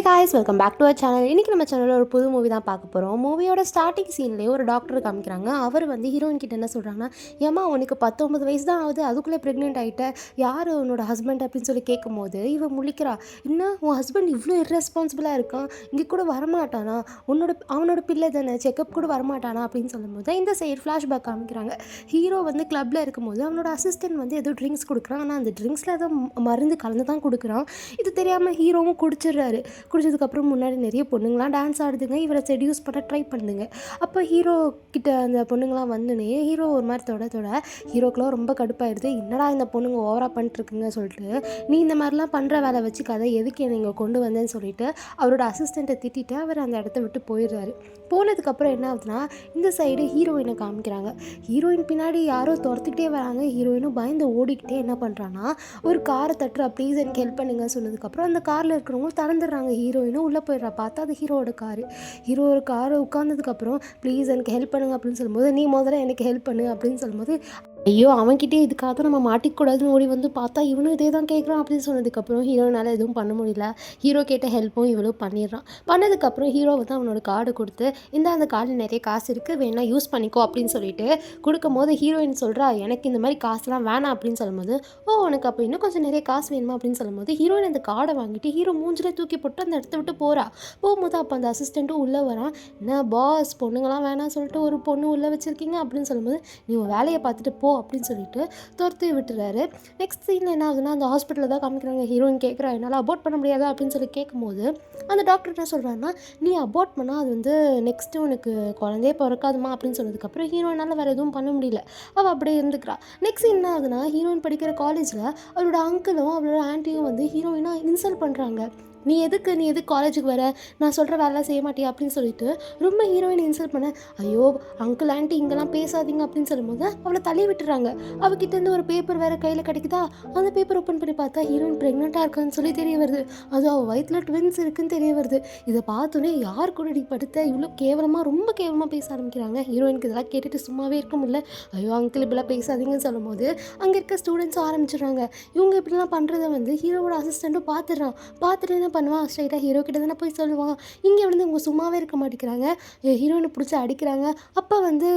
Guys welcome back to our channel. இன்றைக்கி நம்ம சேனலில் ஒரு புது மூவி தான் பார்க்க போகிறோம். மூவியோட ஸ்டார்டிங் சீன்லேயே ஒரு டாக்டர் காமிக்கிறாங்க. அவர் வந்து ஹீரோயின் கிட்ட என்ன சொல்கிறாங்கன்னா, ஏம்மா உனக்கு 19 வயசு தான் ஆகுது, அதுக்குள்ளே ப்ரெக்னென்ட் ஆகிட்ட, யார் உன்னோட ஹஸ்பண்ட் அப்படின்னு சொல்லி கேட்கும்போது இவன் முழிக்கிறா. என்ன உன் ஹஸ்பண்ட் இவ்வளோ இர்ரெஸ்பான்சிபிளாக இருக்கான், இங்கே கூட வரமாட்டானா, அவனோட பிள்ளை தானே, செக்கப் கூட வரமாட்டானா அப்படின்னு சொல்லும்போது இந்த சைடு ஃப்ளாஷ்பேக் காமிக்கிறாங்க. ஹீரோ வந்து கிளப்பில் இருக்கும்போது அவனோட அசிஸ்டன்ட் வந்து ஏதோ ட்ரிங்க்ஸ் கொடுக்குறான். ஆனால் அந்த ட்ரிங்க்ஸில் ஏதோ மருந்து கலந்து தான் கொடுக்குறான். இது தெரியாமல் ஹீரோவும் குடிச்சிடுறாரு. குடிச்சதுக்கப்புறம் முன்னாடி நிறைய பொண்ணுங்களாம் டான்ஸ் ஆடுதுங்க. இவரை செடியூஸ் பண்ண ட்ரை பண்ணுங்க. அப்போ ஹீரோ கிட்ட அந்த பொண்ணுங்களாம் வந்துனே ஹீரோ ஒரு மாதிரி தொட ஹீரோக்கெலாம் ரொம்ப கடுப்பாயிடுது. என்னடா இந்த பொண்ணுங்க ஓவராக பண்ணிட்டுருக்குங்க சொல்லிட்டு, நீ இந்த மாதிரிலாம் பண்ணுற வேலை வச்சு கதை எதுக்கு என்னை இங்கே கொண்டு வந்தேன்னு சொல்லிட்டு அவரோட அசிஸ்டண்ட்டை திட்டிட்டு அவர் அந்த இடத்த விட்டு போயிடுறாரு. போனதுக்கப்புறம் என்ன ஆகுதுன்னா, இந்த சைடு ஹீரோயினை காமிக்கிறாங்க. ஹீரோயின் பின்னாடி யாரோ துரத்துக்கிட்டே வராங்க. ஹீரோயினும் பயந்து ஓடிக்கிட்டே என்ன பண்ணுறான்னா, ஒரு காரை தட்டுறா, ப்ளீஸ் எனக்கு ஹெல்ப் பண்ணுங்க சொன்னதுக்கப்புறம் அந்த காரில் இருக்கிறவங்க திறந்துடுறாங்க. ஹீரோயினும் உள்ளே போயிடுறா. பார்த்தா அது ஹீரோட காரை உட்காந்ததுக்கப்புறம் ப்ளீஸ் எனக்கு ஹெல்ப் பண்ணுங்க அப்படின்னு சொல்லும்போது, நீ முதல்ல எனக்கு ஹெல்ப் பண்ணு அப்படின்னு சொல்லும்போது, ஐயோ அவன்கிட்டே இதுக்காக தான் நம்ம மாட்டிக்கூடாதுன்னு ஓடி வந்து பார்த்தா இவனும் இதே தான் கேட்குறான் அப்படின்னு சொன்னதுக்கப்புறம் ஹீரோனால் எதுவும் பண்ண முடியல. ஹீரோ கேட்ட ஹெல்ப்பும் இவ்வளோ பண்ணிடுறான். பண்ணதுக்கப்புறம் ஹீரோ வந்து அவனோட கார்டு கொடுத்து, அந்த கார்டில் நிறைய காசு இருக்குது, வேணா யூஸ் பண்ணிக்கோ அப்படின்னு சொல்லிட்டு கொடுக்கும்போது ஹீரோயின் சொல்கிறா, எனக்கு இந்த மாதிரி காசுலாம் வேணாம் அப்படின்னு சொல்லும்போது, ஓ உனக்கு அப்போ இன்னும் கொஞ்சம் நிறைய காசு வேணுமா அப்படின்னு சொல்லும்போது ஹீரோயின் அந்த கார்டை வாங்கிட்டு ஹீரோ மூஞ்சில் தூக்கி போட்டு அந்த இடத்த விட்டு போகும்போது அப்போ அந்த அசிஸ்டண்ட்டும் உள்ளே வரான். என்ன பாஸ் பொண்ணுங்களாம் வேணாம் சொல்லிட்டு ஒரு பொண்ணு உள்ளே வச்சுருக்கீங்க அப்படின்னு சொல்லும்போது, நீ உன் வேலையை பார்த்துட்டு போ அப்படின்னு சொல்லிட்டு துரத்தி விட்டுறாரு. நெக்ஸ்ட் சீனில் என்ன ஆகுதுன்னா, அந்த ஹாஸ்பிட்டலில் தான் காமிக்கிறாங்க. ஹீரோயின் கேட்குறா, என்னால் அபார்ட் பண்ண முடியாதா அப்படின்னு சொல்லி கேட்கும்போது அந்த டாக்டர் என்ன சொல்கிறாருன்னா, நீ அபார்ட் பண்ணால் அது வந்து நெக்ஸ்ட்டு உனக்கு குழந்தையே பிறக்காதுமா அப்படின்னு சொன்னதுக்கப்புறம் ஹீரோயினால் வேறு எதுவும் பண்ண முடியல. அவள் அப்படியே இருந்துக்கிறா. நெக்ஸ்ட் என்ன ஆகுதுன்னா, ஹீரோயின் படிக்கிற காலேஜில் அவளோட அங்கிளும் அவளோட ஆன்ட்டியும் வந்து ஹீரோயினாக இன்சல்ட் பண்ணுறாங்க. நீ எதுக்கு காலேஜுக்கு வர, நான் சொல்கிற வேலை செய்ய மாட்டியா அப்படின்னு சொல்லிட்டு ரொம்ப ஹீரோயின் இன்சல்ட் பண்ண, ஐயோ அங்கிள் ஆண்டி இங்கெல்லாம் பேசாதீங்க அப்படின்னு சொல்லும்போது அவளை தள்ளி விட்டுறாங்க. அவகிட்டேருந்து ஒரு பேப்பர் வேறு கையில் கிடைக்குதா, அந்த பேப்பர் ஓப்பன் பண்ணி பார்த்தா ஹீரோயின் ப்ரெக்னெண்ட்டாக இருக்கான்னு சொல்லி தெரிய வருது. அது அவள் வயிற்றில் ட்வின்ஸ் இருக்குன்னு தெரிய வருது. இதை பார்த்தோன்னே யார் கூட நீ படுத்த, இவ்வளோ ரொம்ப கேவலமாக பேச ஆரம்பிக்கிறாங்க. ஹீரோயினுக்கு இதெல்லாம் கேட்டுட்டு சும்மாவே இருக்க முடியல. ஐயோ அங்கிள் இப்படிலாம் பேசாதீங்கன்னு சொல்லும்போது அங்கே இருக்க ஸ்டூடெண்ட்ஸும் ஆரம்பிச்சிடுறாங்க. இவங்க இப்படிலாம் பண்ணுறத வந்து ஹீரோவோட அசிஸ்டண்ட்டும் பார்த்துட்டு என்ன பண்ணுவான், ஸ்ட்ரைட்டாக ஹீரோ கிட்ட தானே போய் சொல்லுவான். இங்கே வந்து இவங்க சும்மாவே இருக்க மாட்டேங்கிறாங்க, ஹீரோயினை பிடிச்சி அடிக்கிறாங்க. அப்போ வந்து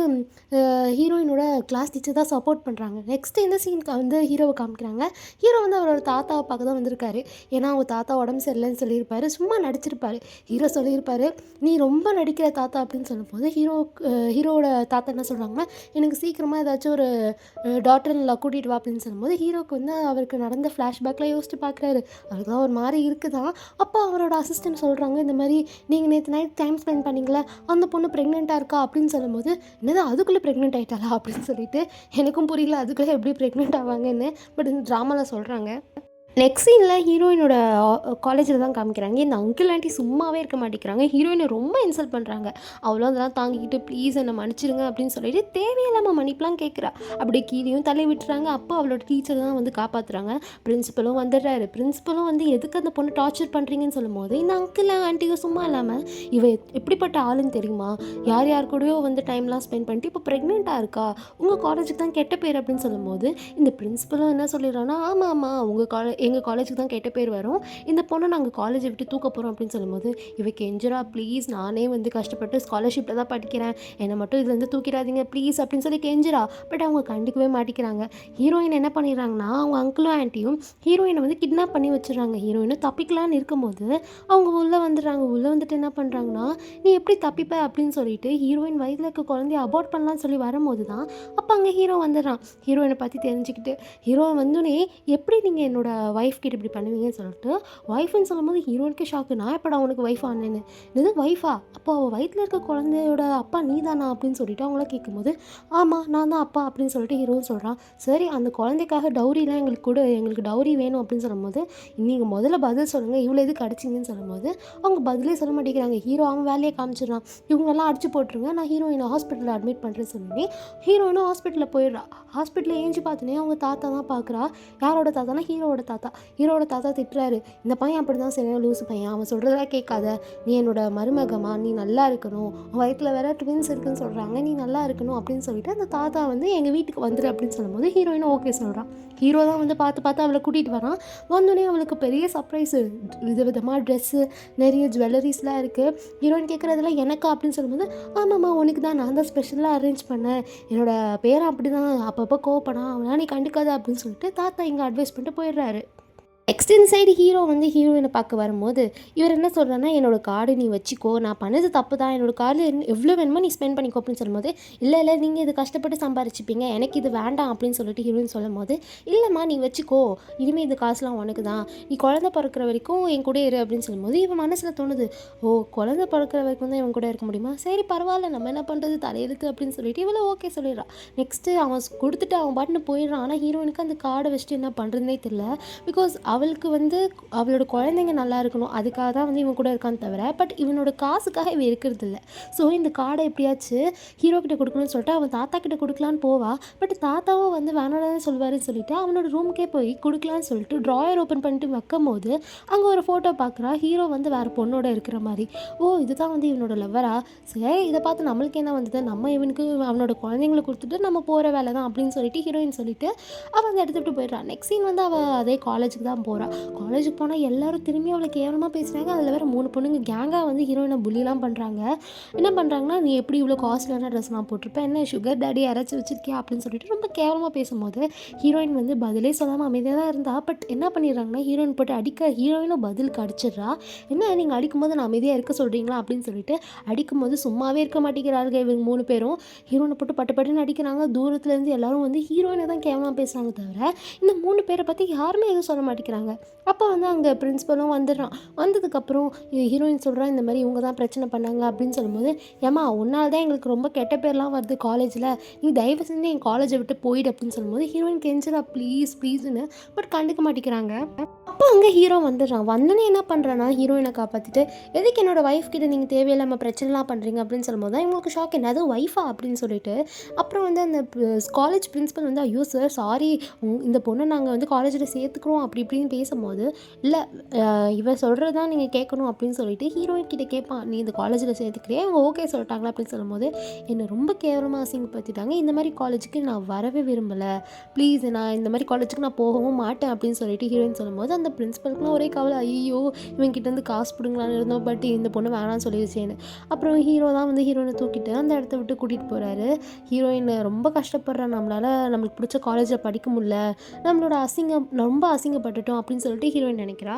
ஹீரோயினோட கிளாஸ் டீச்சர் தான் சப்போர்ட் பண்ணுறாங்க. நெக்ஸ்ட் இந்த சீனுக்கு வந்து ஹீரோவை காமிக்கிறாங்க. ஹீரோ வந்து அவரோட தாத்தாவை பார்க்க தான் வந்திருக்காரு. ஏன்னா அவங்க தாத்தா உடம்பு சரியில்லைன்னு சொல்லியிருப்பாரு, சும்மா நடிச்சிருப்பாரு. ஹீரோ சொல்லியிருப்பாரு, நீ ரொம்ப நடிக்கிற தாத்தா அப்படின்னு சொல்லும்போது ஹீரோவோட தாத்தா என்ன சொல்கிறாங்கன்னா, எனக்கு சீக்கிரமாக ஏதாச்சும் ஒரு டாக்டரில் கூட்டிகிட்டு வா அப்படின்னு சொல்லும்போது ஹீரோக்கு வந்து அவருக்கு நடந்த ஃப்ளாஷ்பேக்கில் யோசிச்சு பார்க்குறாரு. அவருக்குலாம் ஒரு மாதிரி இருக்குதான். அப்போ அவரோட அசிஸ்டன்ட் சொல்கிறாங்க, இந்த மாதிரி நீங்கள் நேற்று நைட் டைம் ஸ்பெண்ட் பண்ணிங்களே, அந்த பொண்ணு ப்ரெக்னெண்ட்டாக இருக்கா அப்படின்னு சொல்லும்போது, என்னது அதுக்குள்ளே ப்ரெக்னென்ட் ஆகிட்டாளா அப்படின்னு சொல்லிட்டு எனக்கும் புரியல அதுக்குள்ளே எப்படி ப்ரெக்னென்ட் ஆவாங்கன்னு. பட் இந்த ட்ராமாவில் சொல்கிறாங்க. நெக்ஸ்ட் சீனில் ஹீரோயினோட காலேஜில் தான் காமிக்கிறாங்க. இந்த அங்கிள் ஆண்டி சும்மாவே இருக்க மாட்டேங்கிறாங்க. ஹீரோயினை ரொம்ப இன்சல்ட் பண்ணுறாங்க. அவ்வளோ அதெல்லாம் தாங்கிக்கிட்டு ப்ளீஸ் என்னை மன்னிச்சிடுங்க அப்படின்னு சொல்லிட்டு தேவையில்லாமல் மன்னிப்புலாம் கேட்குறா. அப்படியே கீழேயும் தள்ளி விட்டுறாங்க. அப்போ அவளோட டீச்சர் தான் வந்து காப்பாற்றுறாங்க. பிரின்சிபலும் வந்துடுறாரு. பிரின்சிபலும் வந்து எதுக்கு அந்த பொண்ணு டார்ச்சர் பண்ணுறீங்கன்னு சொல்லும்போது, இந்த அங்கிள் ஆண்டியும் சும்மா இல்லாமல் இவ எப்படிப்பட்ட ஆளுன்னு தெரியுமா, யார் கூடயோ வந்து டைம்லாம் ஸ்பெண்ட் பண்ணிட்டு இப்போ ப்ரெக்னெண்ட்டாக இருக்கா, உங்கள் காலேஜுக்கு தான் கெட்ட பேர் அப்படின்னு சொல்லும்போது இந்த பிரின்சிபலும் என்ன சொல்லிடுறான்னா, ஆமாம் எங்கள் காலேஜுக்கு தான் கெட்ட பேர் வரும், இந்த பொண்ணை நாங்கள் காலேஜை விட்டு தூக்க போகிறோம் அப்படின்னு சொல்லும்போது இவ கெஞ்சுரா, ப்ளீஸ் நானே வந்து கஷ்டப்பட்டு ஸ்காலர்ஷிப்பில் தான் படிக்கிறேன், என்னை மட்டும் இதுலேருந்து தூக்கிடாதீங்க ப்ளீஸ் அப்படின்னு சொல்லி கெஞ்சுரா. பட் அவங்க கண்டுக்கவே மாட்டிக்கிறாங்க. ஹீரோயின் என்ன பண்ணிடுறாங்கன்னா, அவங்க அங்கிளும் ஆன்ட்டியும் ஹீரோயினை வந்து கிட்னாப் பண்ணி வச்சுடுறாங்க. ஹீரோயினை தப்பிக்கலான்னு இருக்கும்போது அவங்க உள்ளே வந்துடுறாங்க. உள்ளே வந்துட்டு என்ன பண்ணுறாங்கன்னா, நீ எப்படி தப்பிப்ப அப்படின்னு சொல்லிட்டு ஹீரோயின் வயதில் இருக்க குழந்தைய அபார்ட் பண்ணலான்னு சொல்லி வரும்போது தான் அப்போ அங்கே ஹீரோ வந்துடுறான். ஹீரோயினை பற்றி தெரிஞ்சுக்கிட்டு ஹீரோ வந்தோடனே, எப்படி நீங்கள் என்னோட ஒய்ஃப் கிட்ட இப்படி பண்ணுவீங்கன்னு சொல்லிட்டு ஒய்ஃப்னு சொல்லும்போது ஹீரோனுக்கு ஷாக்கு. நான் எப்படா உனக்கு ஒய்ஃப் ஆனேன்னு, இது ஒய்ஃபா, அப்போ அவள் வயிற்றில் இருக்க குழந்தையோட அப்பா நீ தானா அப்படின்னு சொல்லிட்டு அவங்கள கேட்கும்போது, ஆமாம் நான் தான் அப்பா அப்படின்னு சொல்லிட்டு ஹீரோன்னு சொல்கிறான். சரி அந்த குழந்தைக்காக டவுரிலாம் எங்களுக்கு டவுரி வேணும் அப்படின்னு சொல்லும்போது, நீங்கள் முதல்ல பதில் சொல்லுங்கள், இவ்வளோ எதுக்கு அடிச்சிங்கன்னு சொல்லும்போது அவங்க பதிலே சொல்ல மாட்டேங்கிறாங்க. ஹீரோ அவன் வேலையை காமிச்சிடுறான். இவங்கெல்லாம் அடிச்சு போட்டுருங்க, நான் ஹீரோயினை ஹாஸ்பிட்டலில் அட்மிட் பண்ணுறேன்னு சொல்லி ஹீரோயினும் ஹாஸ்பிட்டலில் போயிடுறா. ஹாஸ்பிட்டலில் ஏஞ்சி பார்த்தோன்னே அவங்க தாத்தா தான் பார்க்குறா. யாரோட தாத்தானா ஹீரோவோட தாத்தா திட்டுறாரு, இந்த பையன் அப்படி தான் சரியா லூசு பையன், அவன் சொல்கிறதெல்லாம் கேட்காத, நீ என்னோட மருமகமா, நீ நல்லா இருக்கணும், வயிற்றில் வேற ட்வின்ஸ் இருக்குன்னு சொல்கிறாங்க, நீ நல்லா இருக்கணும் அப்படின்னு சொல்லிட்டு அந்த தாத்தா வந்து எங்கள் வீட்டுக்கு வந்துடு அப்படின்னு சொல்லும்போது ஹீரோயினும் ஓகே சொல்கிறான். ஹீரோ தான் வந்து பார்த்து பார்த்து அவளை கூட்டிகிட்டு வரான். வந்தோடனே அவளுக்கு பெரிய சர்ப்ரைஸு, விதவிதமாக ட்ரெஸ்ஸு, நிறைய ஜுவல்லரிஸ்லாம் இருக்குது. ஹீரோயின் கேட்குறதெல்லாம் எனக்கா அப்படின்னு சொல்லும்போது, ஆமாம்மா உனக்கு தான், நான் தான் ஸ்பெஷலாக அரேஞ்ச் பண்ணேன், என்னோடய பேரன் அப்படி தான் அப்பப்போ கோவப்படான், அவனா நீ கண்டுக்காத அப்படின்னு சொல்லிட்டு தாத்தா இங்கே அட்வைஸ் பண்ணிட்டு போயிடுறாரு. நெக்ஸ்ட் இன்சைடு ஹீரோ வந்து ஹீரோயினை பார்க்க வரும்போது இவர் என்ன சொல்கிறான்னா, என்னோட கார்டு நீ வச்சுக்கோ, நான் பண்ணது தப்பு தான், என்னோட கார்டு எவ்வளோ வேணுமோ நீ ஸ்பெண்ட் பண்ணிக்கோ அப்படின்னு சொல்லும்போது, இல்லை இல்லை நீங்கள் இது கஷ்டப்பட்டு சம்பாரிச்சிப்பீங்க, எனக்கு இது வேண்டாம் அப்படின்னு சொல்லிட்டு ஹீரோயின் சொல்லும் போது, இல்லைம்மா நீ வச்சுக்கோ, இனிமேல் இது காசுலாம் உனக்கு தான், நீ குழந்தை பிறக்கிற வரைக்கும் என் கூட இரு அப்படின்னு சொல்லும்போது இவன் மனசில் தோணுது, ஓ குழந்தை பிறக்கிற வரைக்கும் தான் இவன் கூட இருக்க முடியுமா, சரி பரவாயில்ல நம்ம என்ன பண்ணுறது தலையெழுத்து அப்படின்னு சொல்லிட்டு இவ்வளோ ஓகே சொல்லிடுறான். நெக்ஸ்ட்டு அவன் கொடுத்துட்டு அவன் பாட்டுன்னு போயிடுறான். ஆனால் ஹீரோயினுக்கு அந்த கார்டை வச்சுட்டு என்ன பண்ணுறதுனே தெரியல. பிகாஸ் அவளுக்கு வந்து அவளோட குழந்தைங்க நல்லா இருக்கணும், அதுக்காக தான் வந்து இவன் கூட இருக்கான்னு தவிர, பட் இவனோட காசுக்காக இவன் இருக்கிறது இல்லை. ஸோ இந்த கார்டை எப்படியாச்சும் ஹீரோ கிட்ட கொடுக்கணும்னு சொல்லிட்டு அவன் தாத்தா கிட்ட கொடுக்கலான்னு போவா. பட் தாத்தாவும் வந்து வேணான்னு சொல்லுவாருன்னு சொல்லிட்டு அவனோட ரூமுக்கே போய் கொடுக்கலான்னு சொல்லிட்டு ட்ராயர் ஓப்பன் பண்ணிட்டு வைக்கும் போது அங்கே ஒரு ஃபோட்டோ பார்க்குறா. ஹீரோ வந்து வேறு பொண்ணோட இருக்கிற மாதிரி. ஓ இதுதான் வந்து இவனோட லவ்வரா, சரி இதை பார்த்து நம்மளுக்கு என்ன வந்தது, நம்ம இவனுக்கு அவனோட குழந்தைங்களை கொடுத்துட்டு நம்ம போகிற வேலை தான் அப்படின்னு சொல்லிட்டு ஹீரோயின் சொல்லிட்டு அவள் அந்த எடுத்துகிட்டு போயிடுறான். நெக்ஸ்ட் சீன் வந்து அவள் அதே காலேஜுக்கு தான் போகிறாள். காலேஜுக்கு போனால் எல்லோரும் திரும்பி அவளை கேவலமாக பேசுகிறாங்க. அதில் வேறு 3 பொண்ணுங்க கேங்காக வந்து ஹீரோயினை புள்ளிலாம் பண்ணுறாங்க. என்ன பண்ணுறாங்கன்னா, நீ எப்படி இவ்வளோ காஸ்ட்லியான ட்ரெஸ்லாம் போட்டிருப்பேன், என்ன சுகர் டேடி யாராச்சும் வச்சுருக்கியா அப்படின்னு சொல்லிட்டு ரொம்ப கேவலமாக பேசும்போது ஹீரோயின் வந்து பதிலே சொல்லாமல் அமைதியாக தான் இருந்தா. பட் என்ன பண்ணிடுறாங்கன்னா, ஹீரோயின் போட்டு அடிக்க ஹீரோயினும் பதிலுக்கு அடிச்சிடுறா. என்ன நீங்கள் அடிக்கும்போது நான் அமைதியாக இருக்க சொல்கிறீங்களா அப்படின்னு சொல்லிட்டு அடிக்கும்போது சும்மாவே இருக்க மாட்டேங்கிறார்கள் இவங்க 3 பேரும். ஹீரோயினை போட்டு பட்டு பட்டுன்னு அடிக்கிறாங்க. தூரத்துலேருந்து எல்லாரும் வந்து ஹீரோயினை தான் கேவலமாக பேசுகிறாங்க தவிர இந்த 3 பேரை பற்றி யாருமே எதுவும் சொல்ல மாட்டேங்கிறாங்க. அப்போ வந்து அங்கே பிரின்ஸிபலும் வந்துடுறான். வந்ததுக்கப்புறம் ஹீரோயின் சொல்கிறான், இந்த மாதிரி இவங்க தான் பிரச்சனை பண்ணாங்க அப்படின்னு சொல்லும்போது, ஏம்மா உன்னால் தான் எங்களுக்கு ரொம்ப கெட்ட பேர்லாம் வருது காலேஜில், நீ தயவு செஞ்சு என் காலேஜை விட்டு போயிடு அப்படின்னு சொல்லும்போது ஹீரோயின் கெஞ்சிரா ப்ளீஸ் ப்ளீஸ்ன்னு. பட் கண்டுக்க மாட்டேங்கிறாங்க. அப்போ அங்கே ஹீரோ வந்துடுறான். வந்தோன்னே என்ன பண்ணுறான்னா, ஹீரோயினை காப்பாற்றிட்டு எதுக்கு என்னோட ஒய்ஃப் கிட்ட நீங்கள் தேவையில்லாமல் பிரச்சனைலாம் பண்ணுறீங்க அப்படின்னு சொல்லும்போது தான் இவங்களுக்கு ஷாக், என்னது ஒய்ஃபா அப்படின்னு சொல்லிட்டு. அப்புறம் வந்து அந்த காலேஜ் பிரின்ஸிபல் வந்து, ஐயோ சார் சாரி, இந்த பொண்ணை நாங்கள் வந்து காலேஜில் சேர்த்துக்கிறோம் அப்படி இப்படின்னு பேசும்போது, இல்லை இவன் சொல்கிறது தான் நீங்கள் கேட்கணும் அப்படின்னு சொல்லிட்டு ஹீரோயின் கிட்டே கேட்பான், நீ இந்த காலேஜில் சேர்த்துக்கிறியா, இவங்க ஓகே சொல்லிட்டாங்களா அப்படின்னு சொல்லும்போது, என்னை ரொம்ப கேவலமாக அசிங்கப்படுத்திட்டாங்க, இந்த மாதிரி காலேஜுக்கு நான் வரவே விரும்பலை, ப்ளீஸ் நான் இந்த மாதிரி காலேஜுக்கு நான் போகவும் மாட்டேன் அப்படின்னு சொல்லிட்டு ஹீரோயின் சொல்லும்போது அந்த பிரின்ஸிபலுக்குலாம் ஒரே கவலை, ஐயோ இவங்கிட்டேருந்து காசு பிடுங்கலான்னு இருந்தோம், பட் இந்த பொண்ணு வேணான்னு சொல்லிடுச்சேன்னு. அப்புறம் ஹீரோ தான் வந்து ஹீரோயினை தூக்கிட்டு அந்த இடத்த விட்டு கூட்டிகிட்டு போகிறாரு. ஹீரோயின் ரொம்ப கஷ்டப்படுறா, நம்மளுக்கு பிடிச்ச காலேஜில் படிக்க முடியல, நம்மளோட ரொம்ப அசிங்கப்பட்டுட்டோம் அப்படின்னு சொல்லிட்டு ஹீரோயின் நினைக்கிறா.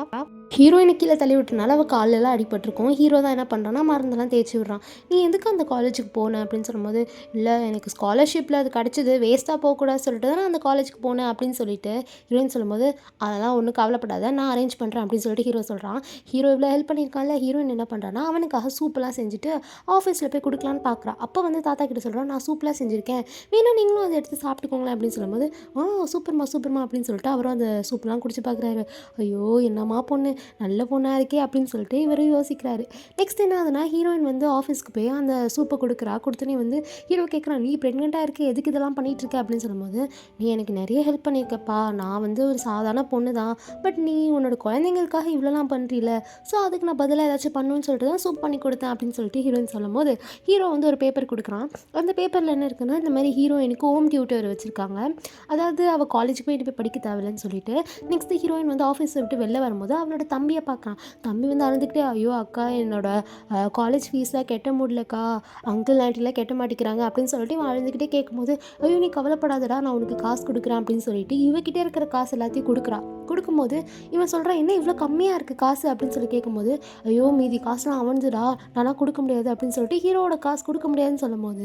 ஹீரோயினை கீழே தள்ளி விட்டனால அவள் காலெல்லாம் அடிபட்டிருக்கும். ஹீரோ தான் என்ன பண்ணுறான்னா, மருந்தெல்லாம் தேய்ச்சி விட்றான். நீ எதுக்கு அந்த காலேஜுக்கு போனேன் அப்படின்னு சொல்லும்போது, இல்லை எனக்கு ஸ்காலர்ஷிப்பில் அது கிடச்சிது, வேஸ்ட்டாக போகக்கூடாது சொல்லிட்டு தான் நான் அந்த காலேஜுக்கு போனேன் அப்படின்னு சொல்லிட்டு ஹீரோயின் சொல்லும்போது, அதெல்லாம் ஒன்றும் கவலைப்படாத நான் அரேஞ்ச் பண்ணுறேன் அப்படின்னு சொல்லிட்டு ஹீரோ சொல்கிறான். ஹீரோ இவ்வளோ ஹெல்ப் பண்ணியிருக்கான்ல, ஹீரோயின் என்ன பண்ணுறான்னா, அவனுக்காக சூப்பெல்லாம் செஞ்சுட்டு ஆஃபீஸில் போய் கொடுக்கலான்னு பார்க்குறா. அப்போ வந்து தாத்தா கிட்ட சொல்கிறான், நான் சூப்பெலாம் செஞ்சுருக்கேன், வேணா நீங்களும் அதை எடுத்து சாப்பிட்டுக்கோங்களேன் அப்படின்னு சொல்லும்போது, சூப்பர்மா அப்படின்னு சொல்லிட்டு அவரும் அந்த சூப்பெலாம் குடிச்சு பார்க்குறாரு. ஐயோ என்னம்மா பொண்ணு, நல்ல பொண்ணாக இருக்கே அப்படின்னு சொல்லிட்டு இவரும் யோசிக்கிறாரு. நெக்ஸ்ட் என்ன ஆகுதுன்னா, ஹீரோயின் வந்து ஆஃபீஸ்க்கு போய் அந்த சூப்பை கொடுத்தோன்னே வந்து ஹீரோ கேட்குறான், நீ ப்ரெக்னெண்ட்டாக இருக்க, எதுக்கு இதெல்லாம் பண்ணிகிட்டு இருக்க அப்படின்னு சொல்லும்போது, நீ எனக்கு நிறைய ஹெல்ப் பண்ணியிருக்கப்பா, நான் வந்து ஒரு சாதாரண பொண்ணு தான், பட் நீ உன்னோட குழந்தைங்களுக்காக இவ்வளோலாம் பண்ணுறீல, ஸோ அதுக்கு நான் பதிலாக ஏதாச்சும் பண்ணணும்னு சொல்லிட்டு தான் சூப் பண்ணி கொடுத்தேன் அப்படின்னு சொல்லிட்டு ஹீரோயின் சொல்லும்போது ஹீரோ வந்து ஒரு பேப்பர் கொடுக்குறான். அந்த பேப்பரில் என்ன இருக்குன்னா, இந்த மாதிரி ஹீரோயினுக்கு ஹோம் டியூட்டர் வச்சுருக்காங்க, அதாவது அவள் காலேஜுக்கு போய் படிக்க தேவையில்லைன்னு சொல்லிட்டு. நெக்ஸ்ட்டு ஹீரோயின் வந்து ஆஃபீஸை விட்டு வெளில வரும்போது அவளோட தம்பியை பார்க்குறான். தம்பி வந்து அழுதுகிட்டே, ஐயோ அக்கா என்னோட காலேஜ் ஃபீஸ்லாம் கட்ட முடியலக்கா, அங்கிள் ஆண்டிலாம் கட்ட மாட்டேங்கிறாங்க அப்படின்னு சொல்லிட்டு இவன் அழுதுகிட்டே கேட்கும்போது, ஐயோ நீ கவலைப்படாதடா நான் உனக்கு காசு கொடுக்குறேன் அப்படின்னு சொல்லிட்டு இவகிட்டே இருக்கிற காசு எல்லாத்தையும் கொடுக்கும்போது இவன் சொல்கிறான், என்ன இவ்வளோ கம்மியாக இருக்குது காசு அப்படின்னு சொல்லி கேட்கும்போது, ஐயோ மீதி காசுலாம் அவன்துடா நானாக கொடுக்க முடியாது அப்படின்னு சொல்லிட்டு ஹீரோவோட காசு கொடுக்க முடியாதுன்னு சொல்லும்போது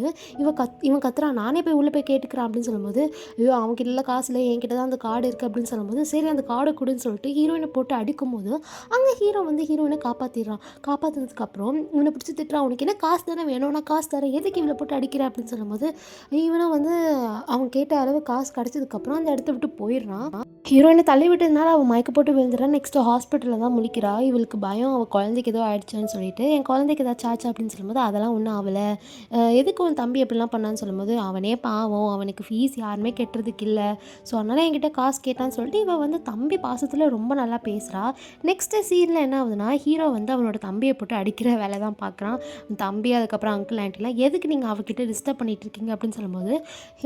இவன் கத்துறான், நானே போய் உள்ளே போய் கேட்டுக்கிறான் அப்படின்னு சொல்லும்போது, ஐயோ அவன்கிட்ட காசு இல்லை, என்கிட்ட தான் அந்த கார்டு இருக்குது அப்படின்னு சொல்லும்போது, சரி அந்த கார்டை கொடுன்னு சொல்லிட்டு ஹீரோயினை போட்டு அடிக்கும்போது அங்கே ஹீரோ வந்து ஹீரோயினை காப்பாற்றினதுக்கப்புறம் இவனை பிடிச்சி திட்டுறான், உனக்கு என்ன காசு தானே வேணும், நான் காசு தரேன், எதுக்கு இவளை போட்டு அடிக்கிறேன் அப்படின்னு சொல்லும்போது இவனை வந்து அவன் கேட்ட அளவு காசு கிடச்சதுக்கப்புறம் அந்த இடத்த விட்டு போயிடுறான். ஹீரோயினை தள்ளி விட்டு இதனால் அவள் மயக்க போட்டு விழுந்துடுறா. நெக்ஸ்ட்டு ஹாஸ்பிட்டலில் தான் முழிக்கிறா. இவளுக்கு பயம் அவள் குழந்தைக்கு ஏதோ ஆயிடுச்சுன்னு சொல்லிட்டு, என் குழந்தைக்கு ஏதாச்சும் ஆச்சா அப்படின்னு சொல்லும்போது அதெல்லாம் ஒன்றும் ஆகலை, எதுக்கு உன் தம்பி எப்படிலாம் பண்ணான்னு சொல்லும்போது, அவனே பாவம், அவனுக்கு ஃபீஸ் யாருமே கட்டுறதுக்கு இல்லை, ஸோ அதனால் என்கிட்ட காசு கேட்டான்னு சொல்லிட்டு இவள் வந்து தம்பி பாசத்தில் ரொம்ப நல்லா பேசுகிறா. நெக்ஸ்ட்டு சீனில் என்ன ஆகுதுன்னா, ஹீரோ வந்து அவனோட தம்பியை போட்டு அடிக்கிற வேலை தான் பார்க்குறான். தம்பி அதுக்கப்புறம் அங்கிள் ஆண்டிலாம் எதுக்கு நீங்கள் அவகிட்ட டிஸ்டர்ப் பண்ணிட்டு இருக்கீங்க அப்படின்னு சொல்லும்போது,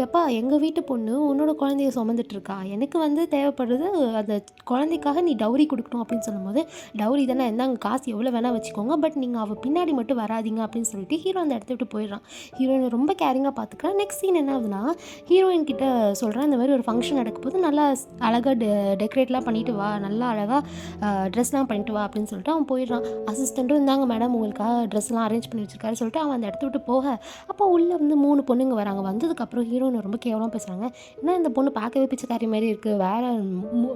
எப்பா எங்கள் வீட்டு பொண்ணு உன்னோட குழந்தைய சுமந்துட்டு இருக்கா, எனக்கு வந்து தேவைப்படுறது அந்த குழந்தைக்காக நீ டவுரி கொடுக்கணும் அப்படின்னு சொல்லும்போது, டவுரி தானே இருந்தாங்க, காசு எவ்வளோ வேணால் வச்சுக்கோங்க, பட் நீங்கள் அவள் பின்னாடி மட்டும் வராதிங்க அப்படின்னு சொல்லிட்டு ஹீரோ அந்த இடத்த விட்டு போயிடுறான். ஹீரோயினை ரொம்ப கேரிங்காக பார்த்துக்கிறான். நெக்ஸ்ட் சீன் என்ன ஆகுதுன்னா, ஹீரோயின் கிட்ட சொல்கிறான், இந்த மாதிரி ஒரு ஃபங்க்ஷன் நடக்கும்போது நல்லா அழகாக டெக்கரேட்லாம் பண்ணிட்டு வா, நல்லா அழகாக ட்ரெஸ்லாம் பண்ணிட்டு வா அப்படின்னு சொல்லிட்டு அவன் போயிடுறான். அசிஸ்டண்ட்டும் இருந்தாங்க மேடம் உங்களுக்காக ட்ரெஸ்லாம் அரேஞ்ச் பண்ணி வச்சிருக்காரு சொல்லிட்டு அவன் அந்த இடத்த விட்டு போக, அப்போ உள்ளே வந்து 3 பொண்ணுங்க வராங்க. வந்ததுக்கப்புறம் ஹீரோயினை ரொம்ப கேவலமாக பேசுகிறாங்க. ஏன்னா இந்த பொண்ணு பார்க்கவே பிச்சைக்காரி மாதிரி இருக்குது, வேறு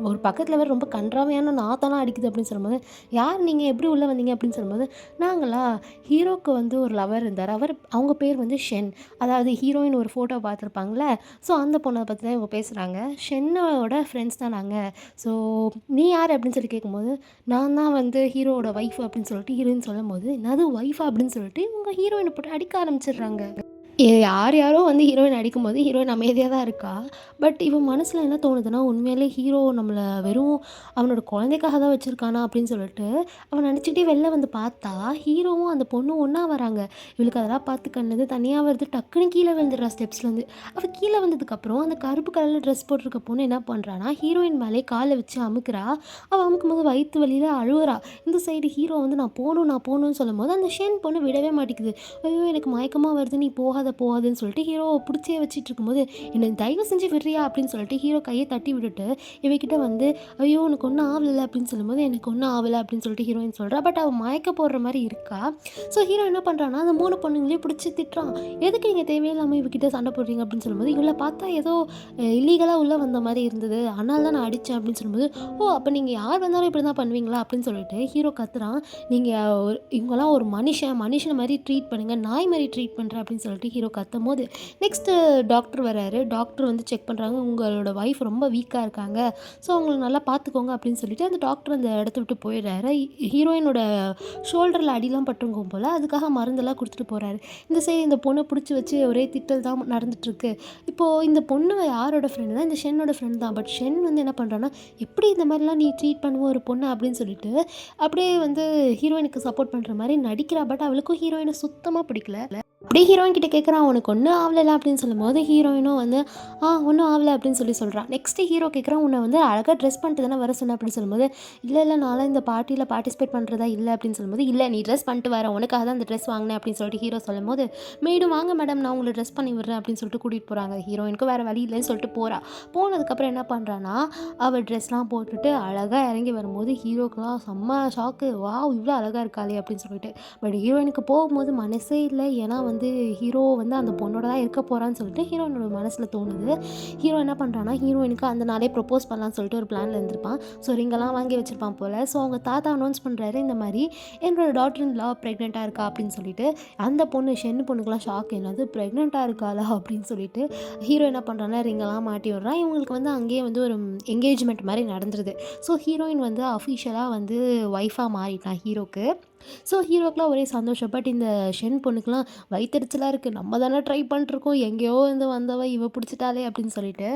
ஒரு பக்கத்தில் வேறு ரொம்ப கன்றாவையான நாத்தம்லாம் அடிக்குது அப்படின்னு சொல்லும்போது, யார் நீங்கள் எப்படி உள்ளே வந்தீங்க அப்படின்னு சொல்லும்போது, நாங்களா ஹீரோக்கு வந்து ஒரு லவர் இருந்தார், அவங்க பேர் வந்து ஷென், அதாவது ஹீரோயின் ஒரு ஃபோட்டோ பார்த்துருப்பாங்களே, ஸோ அந்த பொண்ணை பற்றி தான் இவங்க பேசுகிறாங்க. ஷென்னோட ஃப்ரெண்ட்ஸ் தான் நாங்கள். ஸோ நீ யார் அப்படின்னு சொல்லி கேட்கும்போது, நான் தான் வந்து ஹீரோவோட ஒய்ஃப் அப்படின்னு சொல்லிட்டு ஹீரோயின் சொல்லும்போது, என்னது ஒய்ஃபா அப்படின்னு சொல்லிட்டு இவங்க ஹீரோயினை போட்டு அடிக்க ஆரம்பிச்சிடுறாங்க. யார் யாரோ வந்து ஹீரோயின் அடிக்கும்போது ஹீரோயின் அமைதியாக தான் இருக்கா. பட் இவன் மனசில் என்ன தோணுதுன்னா, உண்மையிலே ஹீரோ நம்மளை வெறும் அவனோட குழந்தைக்காக தான் வச்சுருக்கானா அப்படின்னு சொல்லிட்டு அவன் நினச்சிக்கிட்டே வெளில வந்து பார்த்தா, ஹீரோவும் அந்த பொண்ணும் ஒன்றா வராங்க. இவளுக்கு அதெல்லாம் பார்த்து கண்ணது தனியாக வருது, டக்குன்னு கீழே விழுந்துடுறா ஸ்டெப்ஸ்லேருந்து. அவள் கீழே வந்ததுக்கப்புறம் அந்த கருப்பு கலரில் ட்ரெஸ் போட்டிருக்க பொண்ணு என்ன பண்ணுறான்னா, ஹீரோயின் மேலே காலை வச்சு அமுக்குறா. அவள் அமுக்கும்போது வயிற்று வலியில் அழுகுறா. இந்த சைடு ஹீரோ வந்து நான் போகணும்னு சொல்லும்போது அந்த ஷேன் பொண்ணு விடவே மாட்டேங்குது. ஐயோ எனக்கு மயக்கமாக வருது, நீ போகாதுன்னு சொல்லிட்டு ஹீரோவை பிடிச்சே வச்சுட்டு இருக்கும்போது, என்னை தயவு செஞ்சு விடுறியா அப்படின்னு சொல்லிட்டு ஹீரோ கையை தட்டி விட்டுட்டு இவகிட்ட வந்து, ஐயோ உனக்கு ஒன்றும் ஆகலை அப்படின்னு சொல்லும்போது, எனக்கு ஒன்றும் ஆகலை அப்படின்னு சொல்லிட்டு ஹீரோயின் சொல்கிறா. பட் அவள் மயக்க போடுற மாதிரி இருக்கா. ஸோ ஹீரோ என்ன பண்ணுறான்னா, அந்த 3 பொண்ணுங்களையும் பிடிச்சி திட்டுறான். எதுக்கு நீங்கள் தேவையில்லாமல் இவகிட்ட சண்டை போடுறீங்க அப்படின்னு சொல்லும்போது, இவளை பார்த்தா ஏதோ இல்லீகலாக உள்ளே வந்த மாதிரி இருந்தது, அதனால தான் நான் அடித்தேன் அப்படின்னு சொல்லும்போது, ஓ அப்போ நீங்கள் யார் வந்தாலும் இப்படி தான் பண்ணுவீங்களா அப்படின்னு சொல்லிட்டு ஹீரோ கத்துறான். நீங்கள் இவங்கெல்லாம் ஒரு மனுஷனை மாதிரி ட்ரீட் பண்ணுங்கள், நாய் மாதிரி ட்ரீட் பண்ணுறேன் அப்படின்னு சொல்லிட்டு ஹீரோ கத்தும்போது, நெக்ஸ்ட்டு டாக்டர் வராரு. டாக்டர் வந்து செக் பண்ணுறாங்க, உங்களோட ஒய்ஃப் ரொம்ப வீக்காக இருக்காங்க, ஸோ அவங்கள நல்லா பார்த்துக்கோங்க அப்படின்னு சொல்லிட்டு அந்த டாக்டர் அந்த இடத்த விட்டு போயிடுறாரு. ஹீரோயினோட ஷோல்டரில் அடிலாம் பட்டுருக்கும் போல், அதுக்காக மருந்தெல்லாம் கொடுத்துட்டு போகிறாரு. இந்த சைடு இந்த பொண்ணை பிடிச்சி வச்சு ஒரே திட்டல் தான் நடந்துட்டுருக்கு. இப்போது இந்த பொண்ணு யாரோட ஃப்ரெண்டு தான், இந்த ஷென்னோட ஃப்ரெண்ட் தான். பட் ஷென் வந்து என்ன பண்ணுறான்னா, எப்படி இந்த மாதிரிலாம் நீ ட்ரீட் பண்ணுவ ஒரு பொண்ணு அப்படின்னு சொல்லிட்டு அப்படியே வந்து ஹீரோயினுக்கு சப்போர்ட் பண்ணுற மாதிரி நடிக்கிறா. பட் அவளுக்கும் ஹீரோயினை சுத்தமாக பிடிக்கல. அப்படியே ஹீரோயின் கிட்ட கேட்குறான், உனக்கு ஒன்றும் ஆகலை அப்படின்னு சொல்லும்போது ஹீரோயினும் வந்து ஒன்றும் ஆகலை அப்படின்னு சொல்கிறான். நெக்ஸ்ட்டு ஹீரோ கேட்குறான், உன்னை வந்து அழகாக ட்ரெஸ் பண்ணிட்டு தானே வர சொன்னேன் அப்படின்னு சொல்லும்போது, இல்லை நான்லாம் இந்த பார்ட்டியில் பார்ட்டிசிபேட் பண்ணுறதா இல்லை அப்படின்னு சொல்லும்போது, இல்லை நீ ட்ரெஸ் பண்ணிட்டு வர, உனக்காக தான் அந்த ட்ரெஸ் வாங்கினேன் அப்படின்னு சொல்லிட்டு ஹீரோ சொல்லும்போது, மேடும் வாங்க மேடம் நான் உங்களை ட்ரெஸ் பண்ணி விடுறேன் அப்படின்னு சொல்லிட்டு கூட்டிகிட்டு போகிறாங்க. ஹீரோயினுக்கும் வேறு வழி இல்லைன்னு சொல்லிட்டு போனதுக்கப்புறம் என்ன பண்ணுறான்னா, அவள் ட்ரெஸ்லாம் போட்டுட்டு அழகாக இறங்கி வரும்போது ஹீரோக்கெலாம் செம்ம ஷாக்கு, வாவ் இவ்வளோ அழகாக இருக்காளே அப்படின்னு சொல்லிட்டு. பட் ஹீரோயினுக்கு போகும்போது மனசே இல்லை, ஏன்னா வந்து ஹீரோ வந்து அந்த பொண்ணோட தான் இருக்க போகிறான்னு சொல்லிட்டு ஹீரோயினோட மனசில் தோணுது. ஹீரோ என்ன பண்ணுறான்னா, ஹீரோயினுக்கு அந்த நாளே ப்ரப்போஸ் பண்ணலான்னு சொல்லிட்டு ஒரு பிளானில் இருந்திருப்பான். ஸோ ரிங்கெல்லாம் வாங்கி வச்சுருப்பான் போல். ஸோ அவங்க தாத்தா அனௌன்ஸ் பண்ணுறாரு, இந்த மாதிரி என்னோட டாட்டர் இன் லா ப்ரெக்னெண்ட்டாக இருக்கா அப்படின்னு சொல்லிட்டு. அந்த பொண்ணு ஷென்னு பொண்ணுக்கெலாம் ஷாக், என்னது ப்ரெக்னெண்ட்டாக இருக்காளா அப்படின்னு சொல்லிட்டு ஹீரோ என்ன பண்ணுறான்னா ரிங்கெல்லாம் மாட்டி விடுறான். இவங்களுக்கு வந்து அங்கேயே வந்து ஒரு என்கேஜ்மெண்ட் மாதிரி நடந்துருது. ஸோ ஹீரோயின் வந்து அஃபிஷியலாக வந்து ஒய்ஃபாக மாறிட்டான் ஹீரோக்கு. ஸோ ஹீரோக்கெலாம் ஒரே சந்தோஷம். பட் இந்த ஷென் பொண்ணுக்கெலாம் வயித்தெரிச்சலாக இருக்குது, நம்ம தானே ட்ரை பண்ணிட்டுருக்கோம், எங்கேயோ வந்து வந்தவ இவ பிடிச்சிட்டாலே அப்படின்னு சொல்லிட்டு.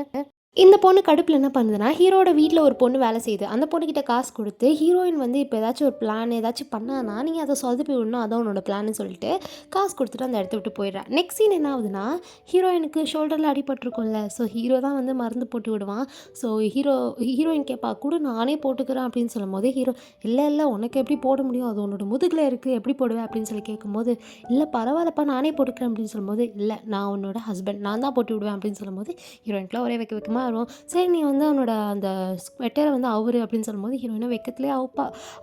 இந்த பொண்ணு கடுப்பில் என்ன பண்ணுதுன்னா, ஹீரோட வீட்டில் ஒரு பொண்ணு வேலை செய்யுது. அந்த பொண்ணுக்கிட்ட காசு கொடுத்து, ஹீரோயின் வந்து இப்போ ஏதாச்சும் ஒரு பிளான் ஏதாச்சும் பண்ணானா, நீங்கள் அதை சொதப்பி விடணும், அதான் உன்னோட பிளான்னு சொல்லிட்டு காசு கொடுத்துட்டு அந்த இடத்த விட்டு போயிடுறா. நெக்ஸ்ட் சீன் என்ன ஆகுதுன்னா, ஹீரோயினுக்கு ஷோல்டரில் அடிபட்டிருக்கும்ல, ஸோ ஹீரோ தான் வந்து மருந்து போட்டு விடுவான். ஸோ ஹீரோயின் கேட்பா, கூட நானே போட்டுக்கிறேன் அப்படின்னு சொல்லும்போது, ஹீரோ இல்லை உனக்கு எப்படி போட முடியும், அது உன்னோட முதுகில் இருக்குது, எப்படி போடுவேன் அப்படின்னு சொல்லி கேட்கும்போது, இல்லை பரவாயில்லப்பா நானே போட்டுக்கிறேன் அப்படின்னு சொல்லும்போது, இல்லை நான் உன்னோட ஹஸ்பண்ட், நான் தான் போட்டு விடுவேன் அப்படின்னு சொல்லும்போது, ஹீரோயினுக்குலாம் ஒரே வைக்கமாக வரும். சரி நீ வந்து அவனோட அந்த ஸ்வெட்டரை வந்து அவுரு அப்படின்னு சொல்லும்போது, ஹீரோயினை வெக்கத்துலேயே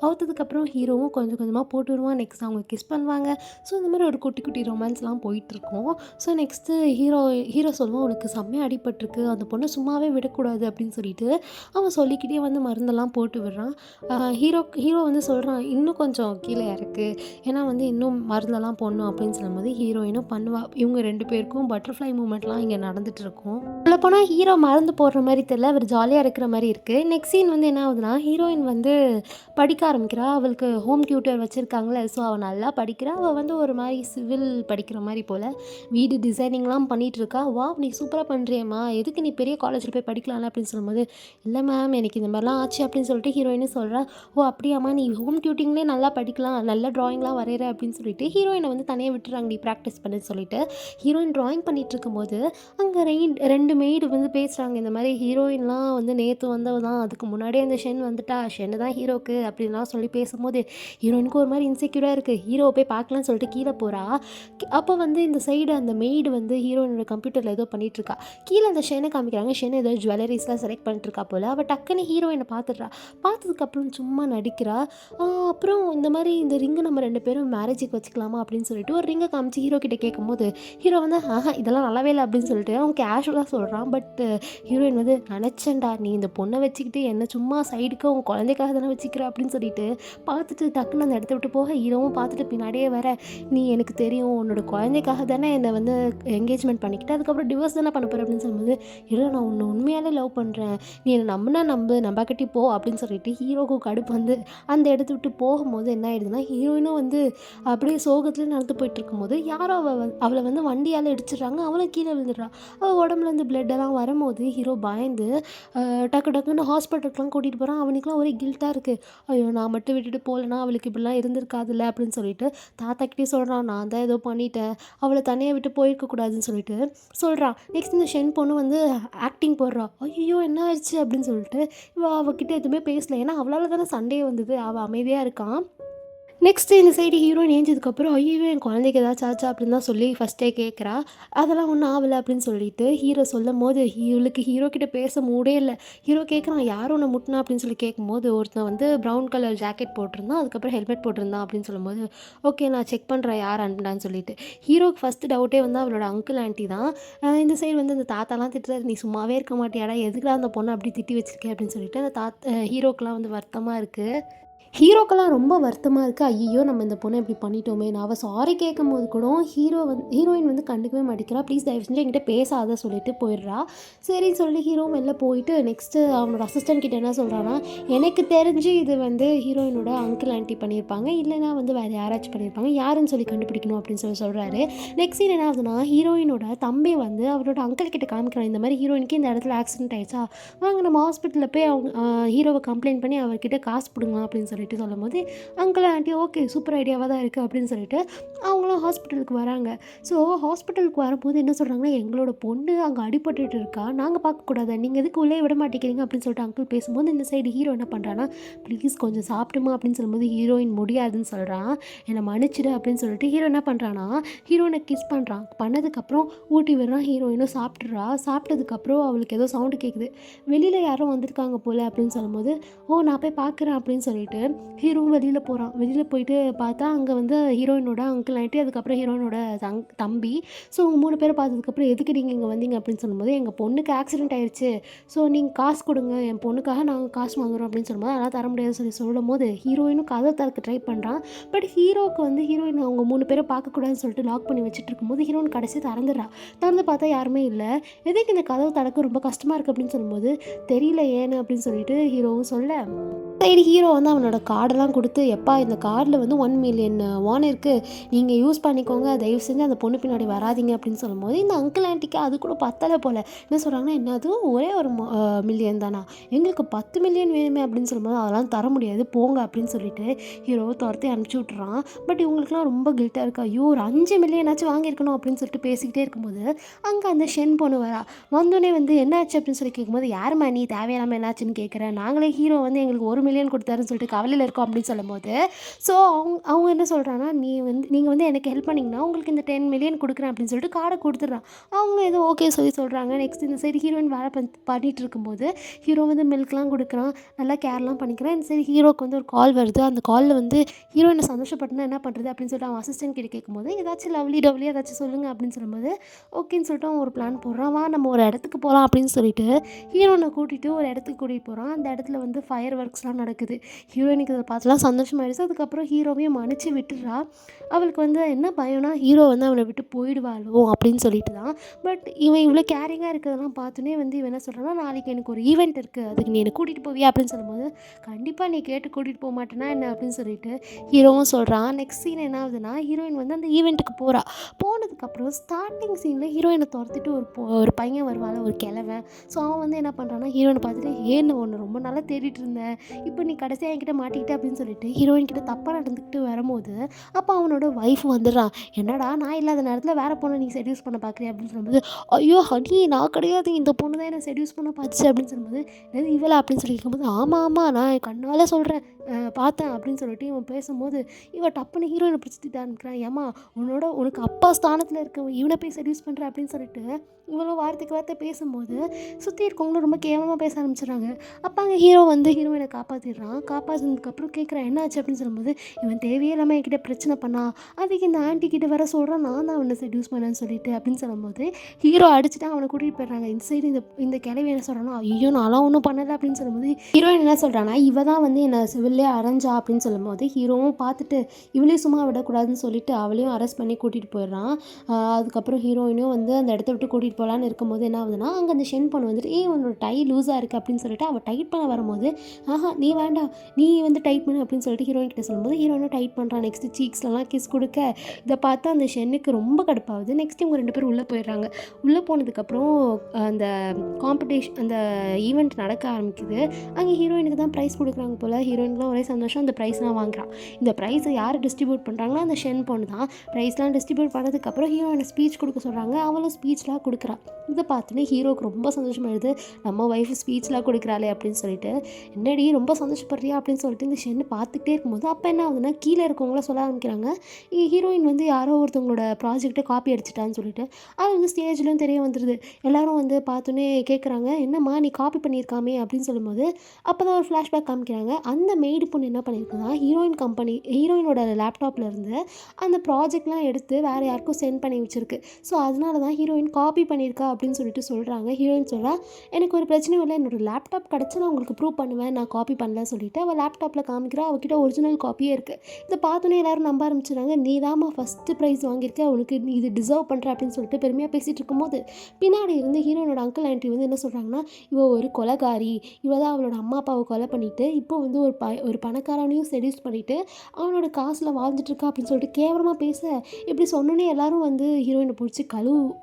அவுத்ததுக்கப்புறம் ஹீரோவும் கொஞ்சம் கொஞ்சமாக போட்டு விடுவான். நெக்ஸ்ட் அவங்க கிஸ் பண்ணுவாங்க. ஸோ இந்த மாதிரி ஒரு குட்டி குட்டி ரொமான்ஸ்லாம் போயிட்டுருக்கும். ஸோ நெக்ஸ்ட்டு ஹீரோ சொல்லுவான், உனக்கு செம்மையாக அடிபட்டிருக்கு, அந்த பொண்ணை சும்மாவே விடக்கூடாது அப்படின்னு சொல்லிட்டு அவன் சொல்லிக்கிட்டே வந்து மருந்தெல்லாம் போட்டு விடுறான். ஹீரோ வந்து சொல்கிறான், இன்னும் கொஞ்சம் கீழே இறக்கு, ஏன்னா வந்து இன்னும் மருந்தெல்லாம் போடணும் அப்படின்னு சொல்லும்போது ஹீரோயினும் பண்ணுவா. இவங்க 2 பேருக்கும் பட்டர்ஃப்ளை மூமெண்ட்லாம் இங்கே நடந்துகிட்டு இருக்கும். சொல்லப்போனால் ஹீரோ மருந்து வந்து போடுற மாரி தெரியல. அவர் ஜாலியா இருக்கிற மாரி இருக்கு. நெக்ஸ்ட் சீன் வந்து என்ன ஆகுதுன்னா, ஹீரோயின் வந்து படிக்க ஆரம்பிக்கிறா. அவளுக்கு ஹோம் டியூட்டர் வச்சிருக்காங்கல்ல. ஸோ அவ நல்லா படிக்கிறா. அவ வந்து ஒரு மாரி சிவில் படிக்கிற மாரி போல. வீடு டிசைனிங்லாம் பண்ணிட்டுருக்கா. "வாவ்! நீ சூப்பரா பண்றியேம்மா. எதுக்கு நீ பெரிய காலேஜ்ல போய் படிக்கலாம்ல?" அப்படின்னு சொல்லும்போது, "இல்ல மேம் எனக்கு இந்த மாரிலாம் ஆச்சு" அப்படின்னு சொல்லிட்டு ஹீரோயினும் சொல்றா. "ஓ! அப்படியாம்மா நீ ஹோம் டியூட்டிங்லேயே நல்லா படிக்கலாம். நல்லா ட்ராயிங்லாம் வரையிற" அப்படின்னு சொல்லிட்டு ஹீரோயின வந்து தனியா விட்டுறாங்க. "நீ பிராக்டிஸ் பண்ணுன்னு" சொல்லிட்டு. ஹீரோயின் ட்ராயிங் பண்ணிட்டுருக்கும்போது, அங்க 2 மெய்டு வந்து பேசுறாங்க. இந்த மாரி ஹீரோயின்லாம் வந்து நேத்து வந்தவ தான். அதுக்கு முன்னாடியே அந்த ஷென் வந்துட்டா. ஷென்னு தான் ஹீரோக்கு அப்படின்லாம் சொல்லி பேசும்போது, ஹீரோயினுக்கு ஒரு மாரி இன்செக்யூரா இருக்கு. ஹீரோவ போய் பார்க்கலான்னு சொல்லிட்டு கீழ போறா. அப்போ வந்து இந்த சைடு அந்த மெய்டு வந்து ஹீரோயினோட கம்ப்யூட்டர்ல ஏதோ பண்ணிட்டுருக்கா. கீழ அந்த ஷென்ன காமிக்கிறாங்க. ஷென் ஏதோ ஜுவல்லரீஸ்லாம் செலக்ட் பண்ணிட்டுருக்கா போல. அவ டக்குன்னு ஹீரோயின பார்த்துடுறா. பார்த்ததுக்கப்புறம் சும்மா நடிக்கிறா. அப்புறம் இந்த மாரி இந்த ரிங்க நம்ம 2 பேரும் மேரேஜுக்கு வச்சுக்கலாமா அப்படின்னு சொல்லிட்டு ஒரு ரிங்க காமிச்சு ஹீரோ கிட்ட கேட்கும்போது, ஹீரோ வந்து இதெல்லாம் நல்லாவே இல்ல அப்படின்னு சொல்லிட்டு அவன் கேஷுவலா சொல்றான். பட் ஹீரோயின் வந்து "நெனச்சேன்டா நீ இந்த பொண்ண வச்சுக்கிட்டு என்ன சும்மா சைடுக்கு உன் குழந்தைக்காக தானே வச்சுக்கிற" அப்படின்னு சொல்லிட்டு பார்த்துட்டு டக்குன்னு அந்த இடத்த விட்டு போக, ஹீரோவும் பார்த்துட்டு பின்னாடியே வர, "நீ எனக்கு தெரியும் உன்னோட குழந்தைக்காக தானே என்னை வந்து என்கேஜ்மெண்ட் பண்ணிக்கிட்ட. அதுக்கப்புறம் டிவோர்ஸ் தானே பண்ண போற" அப்படின்னு சொல்லும்போது, "இல்ல நான் உன்ன உண்மையாலே லவ் பண்றேன். நீ என்ன நம்புனா நம்பு, நம்பாக்காட்டி போ" அப்படின்னு சொல்லிட்டு ஹீரோவுக்கு கடுப்பு வந்து அந்த இடத்த விட்டு போகும்போது என்ன ஆயிடுதுன்னா, ஹீரோயினும் வந்து அப்படியே சோகத்துல நடந்து போயிட்டுருக்கும்போது, யாரோ அவள வந்து வண்டியால இடிச்சிடுறாங்க. அவளும் கீழ விழுந்துடுறா. அவ உடம்புலேருந்து பிளட்டெல்லாம் வரும்போது, ஹீரோ பயந்து டக்கு டக்குன்னு ஹாஸ்பிட்டலுக்குலாம் கூட்டிட்டு போறான். அவனுக்குலாம் ஒரே கில்ட்டா இருக்கு. ஐயோ! நான் மட்டும் விட்டுட்டு போலனா, அவளுக்கு இப்படிலாம் இருந்திருக்காதுல்ல அப்படின்னு சொல்லிட்டு, தாத்தாக்கிட்டயும் சொல்றான். நான் தான் ஏதோ பண்ணிட்டேன். அவள தனியா விட்டு போயிருக்க கூடாதுன்னு சொல்லிட்டு சொல்றான். நெக்ஸ்ட் இந்த ஷென் பொண்ணு வந்து ஆக்டிங் போடுறா. ஐய்யய்யோ! என்ன ஆயிடுச்சு அப்படின்னு சொல்லிட்டு, இவ அவகிட்ட எதுவுமே பேசல. ஏன்னா, அவளால தானே சண்டையே வந்தது. அவ அமைதியா இருக்கான். நெக்ஸ்ட்டு இந்த சைடு ஹீரோயின் ஏஞ்சதுக்கப்புறம், "ஐய்யய்யோ! என் குழந்தைக்கு ஏதாச்சும் ஆச்சா?" அப்படின்னு தான் சொல்லி ஃபர்ஸ்ட்டே கேட்குறா. "அதெல்லாம் ஒண்ணும் ஆவல" அப்படின்னு சொல்லிட்டு ஹீரோ சொல்லும்போது, இவளுக்கு ஹீரோ கிட்ட பேச மூடே இல்ல. ஹீரோ கேட்குறான், "யார் உன்ன முட்டுனா?" அப்படின்னு சொல்லி கேட்கும்போது, ஒருத்தன் வந்து ப்ரவுன் கலர் ஜாக்கெட் போட்டிருந்தான். அதுக்கப்புறம் ஹெல்மெட் போட்டிருந்தான் அப்படின்னு சொல்லும்போது, "ஓகே நான் செக் பண்றேன் யார் அனுப்புனான்னு" சொல்லிட்டு. ஹீரோக்கு ஃபர்ஸ்ட்டு டவுட்டே வந்து அவளோட அங்கிள், ஆன்டி தான். இந்த சைடு வந்து அந்த தாத்தாலாம் திட்டுறாரு, "நீ சும்மாவே இருக்க மாட்டியாடா? எதுக்குடா அந்த பொண்ண அப்படி திட்டி வச்சிருக்க?" அப்படின்னு சொல்லிட்டு அந்த ஹீரோக்குலாம் வந்து வருத்தமா இருக்கு. ஹீரோக்கெல்லாம் ரொம்ப வருத்தமா இருக்கு. ஐய்யய்யோ! நம்ம இந்த பொண்ண இப்படி பண்ணிட்டோமே! நான் அவ சாரி கேட்கும்போது கூட ஹீரோயின் வந்து கண்டுக்கவே மாட்டேங்கிறா. ப்ளீஸ் தயவு செஞ்சு என்கிட்ட பேசாத சொல்லிட்டு போயிடுறா. சரின்னு சொல்லி ஹீரோவும் வெளில போயிட்டு நெக்ஸ்ட்டு அவனோட அசிஸ்டன்ட் கிட்ட என்ன சொல்றான்னா, எனக்கு தெரிஞ்சு இது வந்து ஹீரோயினோட அங்கிள், ஆன்டி பண்ணியிருப்பாங்க. இல்லைன்னா வந்து வேறு யாராச்சும் பண்ணியிருப்பாங்க. யாருன்னு சொல்லி கண்டுபிடிக்கணும் அப்படின்னு சொல்லி சொல்றாரு. நெக்ஸ்ட் சீன் என்ன ஆகுதுன்னா, ஹீரோயினோட தம்பி வந்து அவரோட அங்கிள் கிட்ட காமிக்கிறான். இந்த மாரி ஹீரோயினுக்கு இந்த இடத்துல ஆக்சிடென்ட் ஆயிடுச்சா, வாங்க நம்ம ஹாஸ்பிட்டல்ல போய் அவங்க ஹீரோவ கம்ப்ளைண்ட் பண்ணி அவர்கிட்ட காசு புடுங்கலாம் அப்படின்னு சொல்லிட்டு சொல்லும்போது, அங்கிள் ஆன்ட்டி ஓகே சூப்பர் ஐடியாவா தான் இருக்குது அப்படின்னு சொல்லிட்டு அவங்களும் ஹாஸ்பிட்டலுக்கு வராங்க. ஸோ ஹாஸ்பிட்டலுக்கு வரும்போது என்ன சொல்கிறாங்கன்னா, எங்களோட பொண்ணு அங்கே அடிபட்டுட்டு இருக்கா, நாங்கள் பார்க்கக்கூடாதா, நீங்கள் எதுக்கு உள்ளே விட மாட்டேங்கிறீங்க அப்படின்னு சொல்லிட்டு அங்கிள் பேசும்போது, இந்த சைடு ஹீரோ என்ன பண்ணுறான்னா, ப்ளீஸ் கொஞ்சம் சாப்பிட்டுமா அப்படின்னு சொல்லும்போது ஹீரோயின் முடியாதுன்னு சொல்கிறான். என்னை மன்னிச்சிடு அப்படின்னு சொல்லிட்டு ஹீரோ என்ன பண்ணுறான்னா, ஹீரோயினை கிஸ் பண்ணுறான். பண்ணதுக்கப்புறம் ஊட்டி விடுறான். ஹீரோயினும் சாப்பிட்றா. சாப்பிட்டதுக்கப்புறம் அவளுக்கு ஏதோ சவுண்டு கேட்குது. வெளியில் யாரோ வந்திருக்காங்க போல் அப்படின்னு சொல்லும்போது, ஓ நான் போய் பார்க்குறேன் அப்படின்னு சொல்லிட்டு ஹீரோவும் வெளியில் போகிறான். வெளியில் போயிட்டு பார்த்தா அங்கே வந்து ஹீரோயினோட அங்கிள் ஆன்ட்டி, அதுக்கப்புறம் ஹீரோயினோட தம்பி. ஸோ அவங்க 3 பேரை பார்த்ததுக்கப்புறம் எதுக்கு நீங்கள் இங்கே வந்தீங்க அப்படின்னு சொல்லும்போது, எங்கள் பொண்ணுக்கு ஆக்சிடென்ட் ஆயிடுச்சு. ஸோ நீங்கள் காசு கொடுங்க, என் பொண்ணுக்காக நாங்கள் காசு வாங்குறோம் அப்படின்னு சொல்லும்போது, அதெல்லாம் தர முடியாதுன்னு சொல்லி சொல்லும்போது, ஹீரோயினும் கதவை திறக்க ட்ரை பண்ணுறான். பட் ஹீரோவுக்கு வந்து ஹீரோயின் அவங்க 3 பேரை பார்க்கக்கூடாதுன்னு சொல்லிட்டு லாக் பண்ணி வச்சுட்டு இருக்கும்போது, ஹீரோயின் கடைசி திறந்துடுறா. திறந்து பார்த்தா யாருமே இல்லை. எதுக்கு இந்த கதவு திறக்க ரொம்ப கஷ்டமாக இருக்குது அப்படின்னு சொல்லும்போது, தெரியல ஏன்னு அப்படின்னு சொல்லிட்டு ஹீரோவும் சொல்ல, சைடு ஹீரோ வந்து அவனோட கார்டெல்லாம் கொடுத்து, எப்பா இந்த கார்டில் வந்து 1,000,000 வான் இருக்குது, நீங்கள் யூஸ் பண்ணிக்கோங்க, தயவு செஞ்சு அந்த பொண்ணு பின்னாடி வராதீங்க அப்படின்னு சொல்லும்போது, இந்த அங்கிள் ஆன்ட்டிக்கு அது கூட பத்தலை போல். என்ன சொல்கிறாங்கன்னா, என்னது ஒரே ஒரு மில்லியன் தானா, எங்களுக்கு 10 மில்லியன் வேணுமே அப்படின்னு சொல்லும்போது, அதெல்லாம் தர முடியாது போங்க அப்படின்னு சொல்லிட்டு ஹீரோவை துரத்தி அனுப்பிச்சி விட்றான். பட் இவங்களுக்குலாம் ரொம்ப கில்ட்டாக இருக்குது. ஐயோ ஒரு 5 மில்லியனாச்சும் வாங்கியிருக்கணும் அப்படின்னு சொல்லிட்டு பேசிக்கிட்டே இருக்கும்போது, அங்கே அந்த ஷென் பொண்ணு வரா. வந்தோடனே வந்து என்னாச்சு அப்படின்னு சொல்லி கேட்கும்போது, யாரும்மா நீ தேவையில்லாமல் என்னாச்சுன்னு கேட்குறேன், நாங்களே ஹீரோ வந்து எங்களுக்கு 1 மில்லியன் கொடுத்தாருன்னு சொல்லிட்டு கவலையில் இருக்கோம் அப்படின்னு சொல்லும்போது, ஸோ அவங்க அவங்க என்ன சொல்கிறாங்கன்னா, நீங்கள் வந்து எனக்கு ஹெல்ப் பண்ணிங்கன்னா உங்களுக்கு இந்த 10 மில்லியன் கொடுக்குறேன் அப்படின்னு சொல்லிட்டு கார்டை கொடுத்துட்றான். அவங்க ஏதோ ஓகே சொல்லி சொல்கிறாங்க. நெக்ஸ்ட் இந்த சைடு ஹீரோயின் வேலை பண்ணிட்டு இருக்கும்போது, ஹீரோ வந்து மில்க்லாம் கொடுக்குறான், நல்லா கேர்லாம் பண்ணிக்கிறான். இந்த சைடு ஹீரோக்கு வந்து ஒரு கால் வருது. அந்த காலில் வந்து ஹீரோயினை சந்தோஷப்பட்டுனா என்ன பண்ணுறது அப்படின்னு சொல்லிட்டு அவன் அசிஸ்டன்ட் கிட்ட கேட்கும்போது, ஏதாச்சும் லவ்லி டவ்லி ஏதாச்சும் சொல்லுங்கள் அப்படின்னு சொல்லும்போது, ஓகேன்னு சொல்லிட்டு அவன் ஒரு பிளான் போடுறான். வா நம்ம ஒரு இடத்துக்கு போகலாம் அப்படின்னு சொல்லிட்டு ஹீரோனை கூட்டிகிட்டு ஒரு இடத்துக்கு கூட்டிகிட்டு போகிறான். அந்த இடத்துல வந்து ஃபயர் ஒர்க்ஸ்லாம் நடக்குது. ஹீரோ ஹீரோயினுக்கு இதை பார்த்துலாம் சந்தோஷமாயிடுச்சு. அதுக்கப்புறம் ஹீரோவையும் மன்னிச்சு விட்டுடுறா. அவளுக்கு வந்து என்ன பயம்னா, ஹீரோ வந்து அவளை விட்டு போயிடுவாளோ அப்படின்னு சொல்லிட்டு தான். பட் இவன் இவ்வளோ கேரிங்காக இருக்கிறதெல்லாம் பார்த்துனே வந்து இவன் என்ன சொல்கிறான்னா, நாளைக்கு எனக்கு ஒரு ஈவெண்ட் இருக்குது, அதுக்கு நீ என்னை கூட்டிகிட்டு போவியா அப்படின்னு சொல்லும்போது, கண்டிப்பாக நீ கேட்டு கூட்டிகிட்டு போக மாட்டேன்னா என்ன அப்படின்னு சொல்லிட்டு ஹீரோவும் சொல்கிறான். நெக்ஸ்ட் சீன் என்ன ஆகுதுன்னா, ஹீரோயின் வந்து அந்த ஈவெண்ட்டுக்கு போகிறா. போனதுக்கப்புறம் ஸ்டார்டிங் சீனில் ஹீரோயினை துரத்திட்டு ஒரு பையன் வருவாள், ஒரு கிழவன். ஸோ அவன் வந்து என்ன பண்ணுறான்னா, ஹீரோயினை பார்த்துட்டு ஏன்னு ஒன்று ரொம்ப நாளாக தேடிட்டு இருந்தேன், இப்போ நீ கடைசியாக என்கிட்ட மாட்டிக்கிட்ட அப்படின்னு சொல்லிட்டு ஹீரோயின் கிட்ட தப்பாக நடந்துக்கிட்டு வரும்போது, அப்போ அவனோட ஒய்ஃப் வந்துடுறான். என்னடா நான் இல்லாத நேரத்தில் வேறு பொண்ணை நீ செடியூஸ் பண்ண பார்க்குறியா அப்படின்னு சொல்லும்போது, ஐயோ ஹனி நான் கிடையாது, இந்த பொண்ணு தான் என்னை செடியூஸ் பண்ண பார்த்துச்சு அப்படின்னு சொல்லும்போது, என்னது இவளா அப்படின்னு சொல்லி கேட்கும்போது, ஆமாம் ஆமாம் நான் என் கண்ணால் சொல்கிறேன் பார்த்தேன் அப்படின்னு சொல்லிட்டு இவன் பேசும்போது, இவன் டப்புன்னு ஹீரோயினை பிடிச்சி திட்ட ஆரம்பிக்கிறான். ஏம்மா உனக்கு அப்பா ஸ்தானத்தில் இருக்க இவனை போய் செடியூஸ் பண்ணுற அப்படின்னு சொல்லிட்டு இவ்வளோ வார்த்தைக்கு வார்த்தை பேசும்போது சுற்றி இருக்கவங்களும் ரொம்ப கேவலமாக பேச ஆரம்பிச்சிடுறாங்க. அப்போ அங்கே ஹீரோ வந்து ஹீரோயினை காப்பாற்றிடுறான். காப்பாற்றினதுக்கப்புறம் கேட்குறான் என்னாச்சு அப்படின்னு சொல்லும்போது, இவன் தேவையே இல்லாமல் என்கிட்ட பிரச்சனை பண்ணா, அதுக்கு இந்த ஆன்ட்டி கிட்ட வர சொல்கிறான் நான் தான் அவனை செடியூஸ் பண்ணேன்னு சொல்லிட்டு அப்படின்னு சொல்லும்போது, ஹீரோ அடிச்சுட்டு அவனை கூட்டிகிட்டு போயிடுறாங்க. இந்த சைடு இந்த கிழவி என்ன சொல்கிறான்னா, ஐயோ நான்லாம் ஒன்றும் பண்ணலை அப்படின்னு சொல்லும்போது, ஹீரோயின் என்ன சொல்கிறான்னா, இவ தான் வந்து என்னை சிவில்லே அரைஞ்சா அப்படின்னு சொல்லும்போது, ஹீரோவும் பார்த்துட்டு இவளையும் சும்மா விடக்கூடாதுன்னு சொல்லிட்டு அவளையும் அரெஸ்ட் பண்ணி கூட்டிகிட்டு போயிடுறான். அதுக்கப்புறம் ஹீரோயினும் வந்து அந்த இடத்த விட்டு கூட்டிகிட்டு போகலான்னு இருக்கும்போது என்ன ஆகுதுன்னா, அங்கே அந்த ஷென் பொண்ணு வந்துட்டு உன்னோட டை லூஸாக இருக்குது அப்படின்னு சொல்லிட்டு அவள் டைட் பண்ண வரும்போது, ஆஹா நீ வேண்டாம் நீ வந்து டைட் பண்ணு அப்படின்னு சொல்லிட்டு ஹீரோயின் கிட்ட சொல்லும்போது, ஹீரோயினும் டைட் பண்ணுறான். நெக்ஸ்ட்டு சீக்ஸ்லலாம் கிஸ் கொடுக்க, இதை பார்த்து அந்த ஷென்னுக்கு ரொம்ப கடுப்பாகுது. நெக்ஸ்ட் இவங்க 2 பேரும் உள்ளே போயிடுறாங்க. உள்ளே போனதுக்கப்புறம் அந்த அந்த ஈவெண்ட் நடக்க ஆரம்பிக்குது. அங்கே ஹீரோயினுக்கு தான் ப்ரைஸ் கொடுக்குறாங்க போல். ஹீரோயினுக்குலாம் ஒரே சந்தோஷம், அந்த ப்ரைஸ்லாம் வாங்குறான். இந்த ப்ரைஸை யார் டிஸ்ட்ரிபியூட் பண்ணுறாங்கன்னா, அந்த ஷென் பொண்ணு தான். ப்ரைஸ்லாம் டிஸ்ட்ரிபியூட் பண்ணதுக்கப்புறம் ஹீரோயினை ஸ்பீச் கொடுக்க சொல்கிறாங்க. அவளும் ஸ்பீச்லாம் கொடுக்குறா. இதை பார்த்துன்னு ஹீரோவுக்கு ரொம்ப சந்தோஷமாயிடுது, நம்ம ஒய்ஃபு ஸ்பீச்லாம் கொடுக்குறாளே அப்படின்னு சொல்லிட்டு, என்னடி ரொம்ப சந்தோஷப்படுறியா அப்படின்னு சொல்லிட்டு இந்த ஷென்னு பார்த்துக்கிட்டே இருக்கும்போது, அப்போ என்ன ஆகுதுன்னா, கீழே இருக்கவங்களாம் சொல்ல ஆரம்பிக்கிறாங்க, ஹீரோயின் வந்து யாரோ ஒருத்தவங்களோட ப்ராஜெக்டை காப்பி அடிச்சிட்டான்னு சொல்லிட்டு. அது வந்து ஸ்டேஜ்லேயும் தெரிய வந்துடுது. எல்லோரும் வந்து பார்த்தோன்னே கேட்குறாங்க, என்னம்மா நீ காப்பி பண்ணியிருக்காமே அப்படின்னு சொல்லும்போது, அப்போ தான் ஒரு ஃப்ளாஷ்பேக் காமிக்கிறாங்க. அந்த மெய்டு பொண்ணு என்ன பண்ணியிருக்குன்னா, ஹீரோயினோட லேப்டாப்பில் இருந்து அந்த ப்ராஜெக்ட்லாம் எடுத்து வேறு யாருக்கும் சென்ட் பண்ணி வச்சுருக்கு. ஸோ அதனால தான் ஹீரோயின் காப்பி பண்ணியிருக்கா அப்படின்னு சொல்லிட்டு சொல்கிறாங்க. ஹீரோயின் சொல்கிறா, எனக்கு ஒரு பிரச்சனையும் இல்லை, என்னோடய லேப்டாப் கிடச்சா நான் உங்களுக்கு ப்ரூவ் பண்ணுவேன், நான் காப்பி பண்ணல சொல்லிட்டு அவள் லேப்டாப்பில் காமிக்கிறா. அவகிட்ட ஒரிஜினல் காப்பியே இருக்குது. இதை பார்த்தோன்னே எல்லோரும் நம்ப ஆரம்பிச்சிடுறாங்க. நீ தாம்மா ஃபஸ்ட்டு ப்ரைஸ் வாங்கியிருக்க, உனக்கு நீ இது டிசர்வ் பண்ணுற அப்படின்னு சொல்லிட்டு பெருமையாக பேசிகிட்டு இருக்கும்போது, பின்னாடி இருந்து ஹீரோயினோட அங்கிள் ஆண்டி வந்து என்ன சொல்கிறாங்கன்னா, இவ ஒரு கொலைகாரி, இவ தான் அவளோட அம்மா அப்பாவை கொலை பண்ணிவிட்டு இப்போ வந்து ஒரு பணக்காரனையும் செடியூஸ் பண்ணிவிட்டு அவனோட காசில் வாழ்ந்துட்டுருக்கா அப்படின்னு சொல்லிட்டு கேவலமாக பேச, இப்படி சொன்னோன்னே எல்லாரும் வந்து ஹீரோயினை பிடிச்சி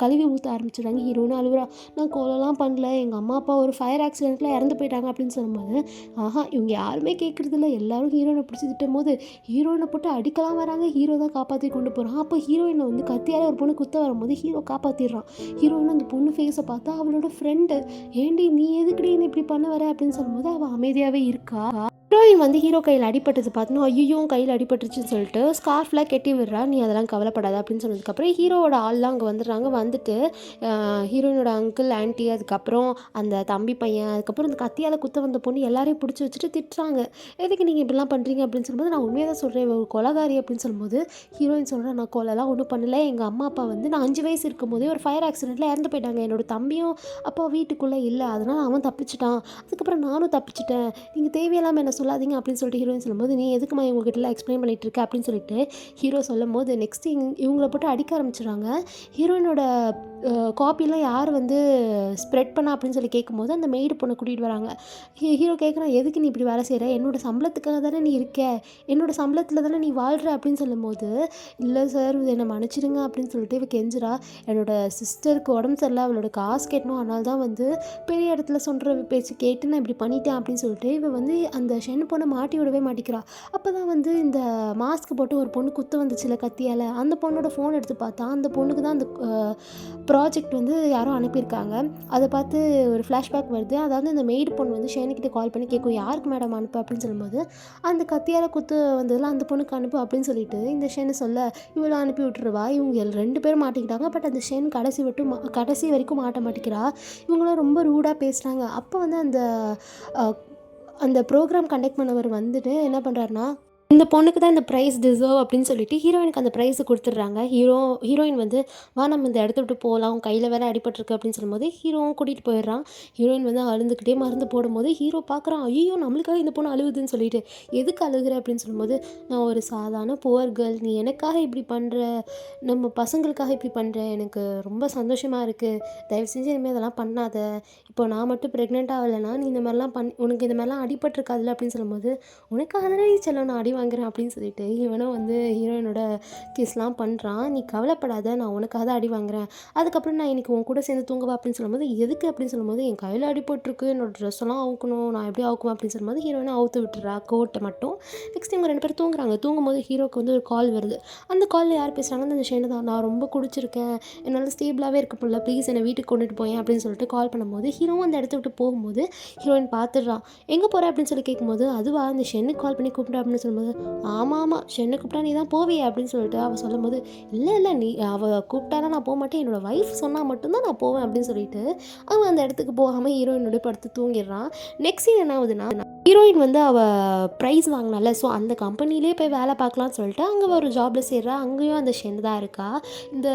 கழுவி ஊற்ற ஆரம்பிச்சிடுறாங்க. ஹீரோயினும் அழுகுறா, நான் கொலைலாம் பண்ணல, எங்கள் அம்மா அப்பா ஒரு ஃபயர் ஆக்சிடெண்ட்டில் இறந்து போயிட்டாங்க அப்படின்னு சொல்லும்போது, ஆஹா இவங்க யாருமே கேட்குறதில்ல. எல்லாரும் ஹீரோயினை பிடிச்சி திட்டும் போது ஹீரோயினை போட்டு அடிக்கலாம் வராங்க. ஹீரோ தான் காப்பாற்றி கொண்டு போகிறான். அப்போ ஹீரோயினை வந்து கத்தியால் ஒரு பொண்ணு குத்த வரும்போது ஹீரோ காப்பாற்றிடுறான். ஹீரோயின் அந்த பொண்ணு ஃபேஸை பார்த்தா அவளோட ஃப்ரெண்டு, ஏண்டி நீ எதுக்குடி இப்படி பண்ண வர அப்படின்னு சொல்லும்போது அவள் அமைதியாகவே இருக்கா. ஹீரோயின் வந்து ஹீரோ கையில் அடிபட்டது பார்த்தோன்னா, ஐயோ கையில் அடிபட்டுருச்சுன்னு சொல்லிட்டு ஸ்கார்ஃப்லாம் கெட்டி விடுறா. நீ அதெல்லாம் கவலைப்படாத அப்படின்னு சொன்னதுக்கப்புறம் ஹீரோவோட ஆள்லாம் அங்கே வந்துடுறாங்க. வந்துட்டு ஹீரோயினோட அங்கிள் ஆன்ட்டி, அதுக்கப்புறம் அந்த தம்பி பையன், அதுக்கப்புறம் இந்த கத்தியால் குத்த வந்த பொண்ணு எல்லாரையும் பிடிச்சி வச்சுட்டு திட்டுறாங்க. எதுக்கு நீங்கள் இப்படிலாம் பண்ணுறீங்க அப்படின்னு சொல்லும்போது, நான் உண்மையாக தான் சொல்கிறேன், ஒரு கொலைகாரி அப்படின்னு சொல்லும்போது ஹீரோயின் சொல்கிறேன், நான் கொலைலாம் ஒன்றும் பண்ணலை, எங்கள் அம்மா அப்பா வந்து நான் 5 வயசு இருக்கும் போதே ஒரு ஃபயர் ஆக்சிடெண்ட்டில் இறந்து போயிட்டாங்க. என்னோட தம்பியும் அப்பா வீட்டுக்குள்ளே இல்லை, அதனால் அவன் தப்பிச்சிட்டான், அதுக்கப்புறம் நானும் தப்பிச்சிட்டேன், நீங்கள் தேவையில்லாமல் என்ன சொல்லாதீங்க அப்படின்னு சொல்லிட்டு ஹீரோயின் சொல்லும்போது, நீ எதுக்குமா இவங்ககிட்டலாம் எக்ஸ்பிளைன் பண்ணிட்டு இருக்க அப்படின்னு சொல்லிட்டு ஹீரோ சொல்லும் போது, நெக்ஸ்ட்டு இவங்கள போட்டு அடிக்க ஆரம்பிச்சிடுறாங்க. ஹீரோயினோட காப்பிலாம் யார் வந்து ஸ்ப்ரெட் பண்ணா அப்படின்னு சொல்லி கேட்கும்போது அந்த மெய்டு பொண்ணை கூட்டிகிட்டு வராங்க. ஹீரோ கேட்குறான், எதுக்கு நீ இப்படி வேலை செய்கிற, என்னோட சம்பளத்துக்காக தானே நீ இருக்க, என்னோட சம்பளத்தில் தானே நீ வாழ்கிற அப்படின்னு சொல்லும்போது, இல்லை சார் என்னை மன்னிச்சிடுங்க அப்படின்னு சொல்லிட்டு இவ கெஞ்சுறா. என்னோட சிஸ்டருக்கு உடம்பு சரியில்லை, அவளோட காசு கேட்டணும், அதனால தான் வந்து பெரிய இடத்துல சொல்கிற பேச்சு கேட்டு நான் இப்படி பண்ணிட்டேன் அப்படின்னு சொல்லிட்டு இவ வந்து அந்த ஷென் பொண்ணை மாட்டி விடவே மாட்டிக்கிறா. அப்போ தான் வந்து இந்த மாஸ்க் போட்டு ஒரு பொண்ணு குத்த வந்துச்சுல கத்தியால், அந்த பொண்ணோட ஃபோன் எடுத்து பார்த்தா அந்த பொண்ணுக்கு தான் அந்த ப்ராஜெக்ட் வந்து யாரோ அனுப்பியிருக்காங்க. அதை பார்த்து ஒரு ஃப்ளாஷ்பேக் வருது. அதாவது இந்த மெய்டு பொண்ணு வந்து ஷேனுக்கிட்ட கால் பண்ணி கேட்கும், யாருக்கு மேடம் அனுப்பு அப்படின்னு சொல்லும்போது, அந்த கத்தியால் குத்து வந்ததில் அந்த பொண்ணுக்கு அனுப்பு அப்படின்னு சொல்லிட்டு இந்த ஷென்னு சொல்ல, இவ்வளோ அனுப்பி விட்டுருவா. இவங்க 2 பேரும் மாட்டிக்கிட்டாங்க. பட் அந்த ஷென் கடைசி வரைக்கும் மாட்ட மாட்டேங்கிறா. இவங்களாம் ரொம்ப ரூடாக பேசுகிறாங்க. அப்போ வந்து அந்த ப்ரோக்ராம் கண்டக்ட் பண்ணவர் வந்துட்டு என்ன பண்ணுறாருனா, இந்த பொண்ணுக்கு தான் இந்த ப்ரைஸ் டிசர்வ் அப்படின்னு சொல்லிட்டு ஹீரோயினுக்கு அந்த ப்ரைஸை குடுத்துடுறாங்க. ஹீரோயின் வந்து, "வா நம்ம இந்த இடத்த விட்டு போலாம். உன் கையில வேற அடிபட்டுருக்கு" அப்படின்னு சொல்லும்போது, ஹீரோவும் கூட்டிட்டு போயிடுறான். ஹீரோயின் வந்து அழுந்துக்கிட்டே மருந்து போடும்போது, ஹீரோ பார்க்குறான், "ஐயய்யோ! நம்மளுக்காக இந்த பொண்ணு அழுகுதுன்னு" சொல்லிட்டு. "எதுக்கு அழுகுற?" அப்படின்னு சொல்லும்போது, "நான் ஒரு சாதாரண புவர் கேர்ள். நீ எனக்காக இப்படி பண்ற, நம்ம பசங்களுக்காக இப்படி பண்ற. எனக்கு ரொம்ப சந்தோஷமா இருக்கு. தயவு செஞ்சு இனிமே இதெல்லாம் பண்ணாத. இப்போ நான் மட்டும் ப்ரெக்னென்ட் ஆகலைன்னா, நீ இந்த மாதிரிலாம் உனக்கு இந்த மாதிரிலாம் அடிபட்டுருக்காதுல்ல" அப்படின்னு சொல்லும்போது, "உனக்காக தானே செல்லம் நான் அடி வாங்குறேன்" அப்படின்னு சொல்லிட்டு இவனும் வந்து ஹீரோயினோட கிஸ்லாம் பண்ணுறான். "நீ கவலைப்படாத, நான் உனக்காக தான் அடி வாங்குறேன். அதுக்கப்புறம் நான் இன்னைக்கு உன் கூட சேர்ந்து தூங்கவா" அப்படின்னு சொல்லும்போது, "எதுக்கு?" அப்படின்னு சொல்லும்போது, "என் கையில் அடிபட்டுருக்கு, என்னோட ட்ரெஸ் எல்லாம் அவுக்கணும், நான் எப்படி அவுக்குவேன்" அப்படின்னு சொல்லும்போது ஹீரோயினை அவுத்து விட்டுறா கோட்டை மட்டும். நெக்ஸ்ட் இவங்க 2 பேரும் தூங்குறாங்க. தூங்கும்போது ஹீரோக்கு வந்து ஒரு கால் வருது. அந்த காலில் யார் பேசுகிறாங்கன்னா, அந்த ஷென்னு தான். "நான் ரொம்ப குடிச்சிருக்கேன், என்னால் ஸ்டேபிளாகவே இருக்க முடியல, ப்ளீஸ் என்னை வீட்டுக்கு கொண்டுட்டு போயேன்" அப்படின்னு சொல்லிட்டு கால் பண்ணும்போது, ஹீரோவும் அந்த இடத்த விட்டு போகும்போது ஹீரோயின் பார்த்துடுறான். "எங்கே போகிற?" அப்படின்னு சொல்லி கேட்கும்போது, "அதுவா இந்த ஷென்னுக்கு கால் பண்ணி கூப்பிட்டேன்" அப்படின்னு சொல்லும்போது, "ஆமாம் ஷென்னை கூப்பிட்டா நீ தான் போவியே" அப்படின்னு சொல்லிட்டு அவள் சொல்லும்போது, "இல்லை இல்லை, நீ அவள் கூப்பிட்டாலாம் நான் போக மாட்டேன், என்னோடய ஒய்ஃப் சொன்னால் மட்டும்தான் நான் போவேன்" அப்படின்னு சொல்லிட்டு அவன் அந்த இடத்துக்கு போகாமல் ஹீரோயினோட படுத்து தூங்கிடுறான். நெக்ஸ்ட் சீன் என்ன ஆகுதுன்னா, ஹீரோயின் வந்து அவள் ப்ரைஸ் வாங்கினால, ஸோ அந்த கம்பெனிலே போய் வேலை பார்க்கலான்னு சொல்லிட்டு அங்கே ஒரு ஜாபில் சேர்றா. அங்கேயும் அந்த ஷென் தான் இருக்கா. இந்த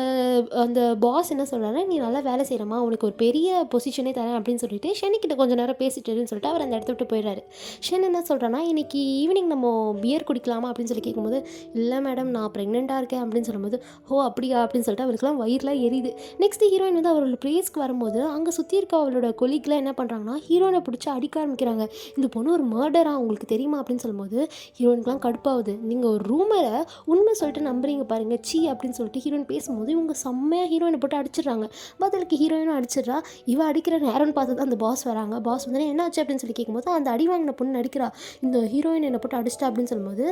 அந்த பாஸ் என்ன சொல்கிறாருன்னா, "நீ நல்லா வேலை செய்கிறமா, உனக்கு ஒரு பெரிய பொசிஷனே தரேன்" அப்படின்னு சொல்லிட்டு ஷென்னிக்கிட்ட கொஞ்சம் நேரம் பேசிட்டுன்னு சொல்லிட்டு அவர் அந்த இடத்த விட்டு போயிடுறாரு. ஷென் என்ன சொல்கிறான்னா, "இன்னைக்கு ஈவினிங் நம்ம பியர் குடிக்கலாமா?" அப்படின்னு சொல்லி கேட்கும்போது, "இல்லை மேடம், நான் ப்ரெக்னெண்ட்டாக இருக்கேன்" அப்படின்னு சொல்லும்போது, "ஓ அப்படியா?" அப்படின்னு சொல்லிட்டு அவருக்குலாம் வயிறுலாம் எரியுது. நெக்ஸ்ட் ஹீரோயின் வந்து அவரோட ப்ளேஸ்க்கு வரும்போது, அங்கே சுற்றி இருக்க அவளோட கொலீக்லாம் என்ன பண்ணுறாங்கன்னா, ஹீரோயினை பிடிச்சி அடிக்க ஆரம்பிக்கிறாங்க. "இந்த பொண்ணு ஒரு மர்டரா, உங்களுக்கு தெரியுமா?" அப்படின்னு சொல்லும்போது ஹீரோயினுக்குலாம் கடுப்பாகுது. "நீங்கள் ஒரு ரூமரை உண்மை சொல்லிட்டு நம்புறீங்க பாருங்க, சீ" அப்படின்னு சொல்லிட்டு ஹீரோயின் பேசும்போது இவங்க செம்மையாக ஹீரோயினை போட்டு அடிச்சிடுறாங்க. பதிலுக்கு ஹீரோயினும் அடிச்சிடுறா. இவ அடிக்கிற நேரம்னு பார்த்து தான் அந்த பாஸ் வராங்க. பாஸ் வந்து, "என்னாச்சு?" அப்படின்னு சொல்லி கேட்கும்போது, அந்த அடி வாங்கின பொண்ணு நடிக்கிறா. "இந்த ஹீரோயின் என்னை போட்டு அடிச்சிட்டா" அப்படின்னு சொல்லும்போது,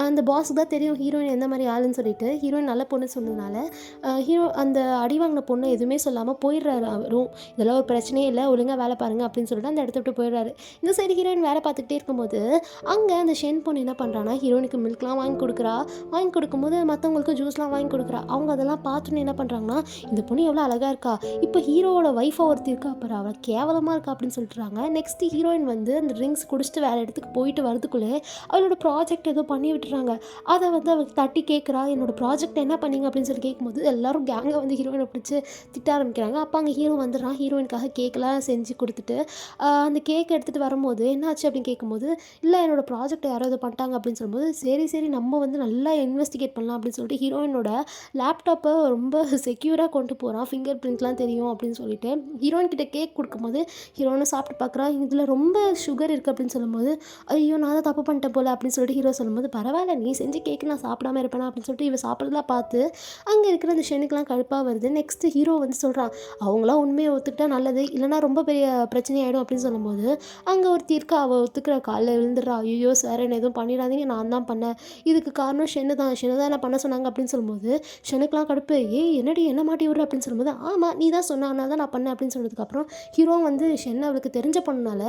அந்த பாஸுக்கு தான் தெரியும் ஹீரோயின் எந்த மாதிரி ஆளுன்னு சொல்லிட்டு. ஹீரோயின் நல்ல பொண்ணு சொன்னதுனால அந்த அடி வாங்கின பொண்ணு எதுவுமே சொல்லாமல் போயிடுறாரு அவரும். "இதெல்லாம் ஒரு பிரச்சனையே இல்லை, ஒழுங்காக வேலை பாருங்க" அப்படின்னு சொல்லிட்டு அந்த இடத்த விட்டு போயிடுறாரு. இந்த சைடு ஹீரோயின் வேலை பார்த்துக்கிட்டே இருக்கும்போது, அங்கே அந்த ஷென் பொண்ணு என்ன பண்ணுறான்னா, ஹீரோயினுக்கு மில்க்லாம் வாங்கி கொடுக்குறா. வாங்கி கொடுக்கும்போது மற்றவங்களுக்கு ஜூஸ்லாம் வாங்கி கொடுக்குறா. அவங்க அதெல்லாம் பார்த்துன்னு என்ன பண்ணுறாங்கன்னா, "இந்த பொண்ணு எவ்வளோ அழகாக இருக்கா, இப்போ ஹீரோவோட ஒய்ஃபாக ஒருத்தி இருக்கா பாரு, அவள் கேவலமாக இருக்கா" அப்படின்னு சொல்லிட்டுறாங்க. நெக்ஸ்ட்டு ஹீரோயின் வந்து அந்த ட்ரிங்க்ஸ் குடிச்சிட்டு வேறு இடத்துக்கு போயிட்டு வரதுக்குள்ளே அவளோட ப்ராஜெக்ட் ஏதோ பண்ணி விட்டுறாங்க. அதை வந்து அவள் தட்டி கேட்குறா, "என்னோட ப்ராஜெக்ட் என்ன பண்ணீங்க?" அப்படின்னு சொல்லி கேட்கும்போது எல்லாரும் கேங்காக வந்து ஹீரோயினை பிடிச்சி திட்ட ஆரம்பிக்கிறாங்க. அப்போ அங்கே ஹீரோ வந்துடுறான். ஹீரோயினுக்காக கேக்கெலாம் செஞ்சு கொடுத்துட்டு அந்த கேக் எடுத்துகிட்டு வரும்போது, "என்னாச்சு?" அப்படின்னு கேட்கும்போது, "இல்லை என்னோட ப்ராஜெக்ட்டை யாரோ இதை பண்ணிட்டாங்க" அப்படின்னு சொல்லும்போது, சரி சரி நம்ம வந்து நல்லா இன்வெஸ்டிகேட் பண்ணலாம் அப்படின்னு சொல்லிட்டு ஹீரோயினோட லேப்டாப்பை ரொம்ப செக்யூராக கொண்டு போகிறான். ஃபிங்கர் பிரிண்ட்லாம் தெரியும் அப்படின்னு சொல்லிட்டு ஹீரோயின் கிட்ட கேக் கொடுக்கும்போது ஹீரோயினை சாப்பிட்டு பார்க்குறா. இதில் ரொம்ப சுகர் இருக்குது அப்படின்னு சொல்லும்போது, "ஐயோ நான் தான் தப்பு பண்ணிட்டேன் போல" அப்படின்னு சொல்லிட்டு ஹீரோ சொல்லும்போது, "பரவாயில்ல, நீ செஞ்ச கேக்கு நான் சாப்பிடாம இருப்பேனா" அப்படின்னு சொல்லிட்டு இவ சாப்பிட்றதெல்லாம் பார்த்து அங்கே இருக்கிற அந்த ஷெனுக்குலாம் கடுப்பாக வருது. நெக்ஸ்ட்டு ஹீரோ வந்து சொல்கிறான், "அவங்களாம் உண்மையை ஒத்துக்கிட்டா நல்லது, இல்லைனா ரொம்ப பெரிய பிரச்சனை ஆகிடும்" அப்படின்னு சொல்லும்போது, அங்கே ஒருத்தி இருக்கா, அவள் ஒத்துக்கிற காலில் விழுந்துடுறா. "ஐயோ சார், என்ன எதுவும் பண்ணிடாதீங்க, நான் தான் பண்ணேன், இதுக்கு காரணம் ஷென்னு தான், ஷென்னு தான் என்ன பண்ண சொன்னாங்க" அப்படின்னு சொல்லும்போது ஷெனுக்குலாம் கடுப்பு. "ஏய் என்னடி என்ன மாட்டி விட்ற" அப்படின்னு சொல்லும்போது, "ஆமாம் நீ தான் சொன்ன, அதனால தான் நான் பண்ணேன்" அப்படின்னு சொன்னதுக்கப்புறம் ஹீரோ வந்து, "ஷென் அவளுக்கு தெரிஞ்ச பொண்ணுனால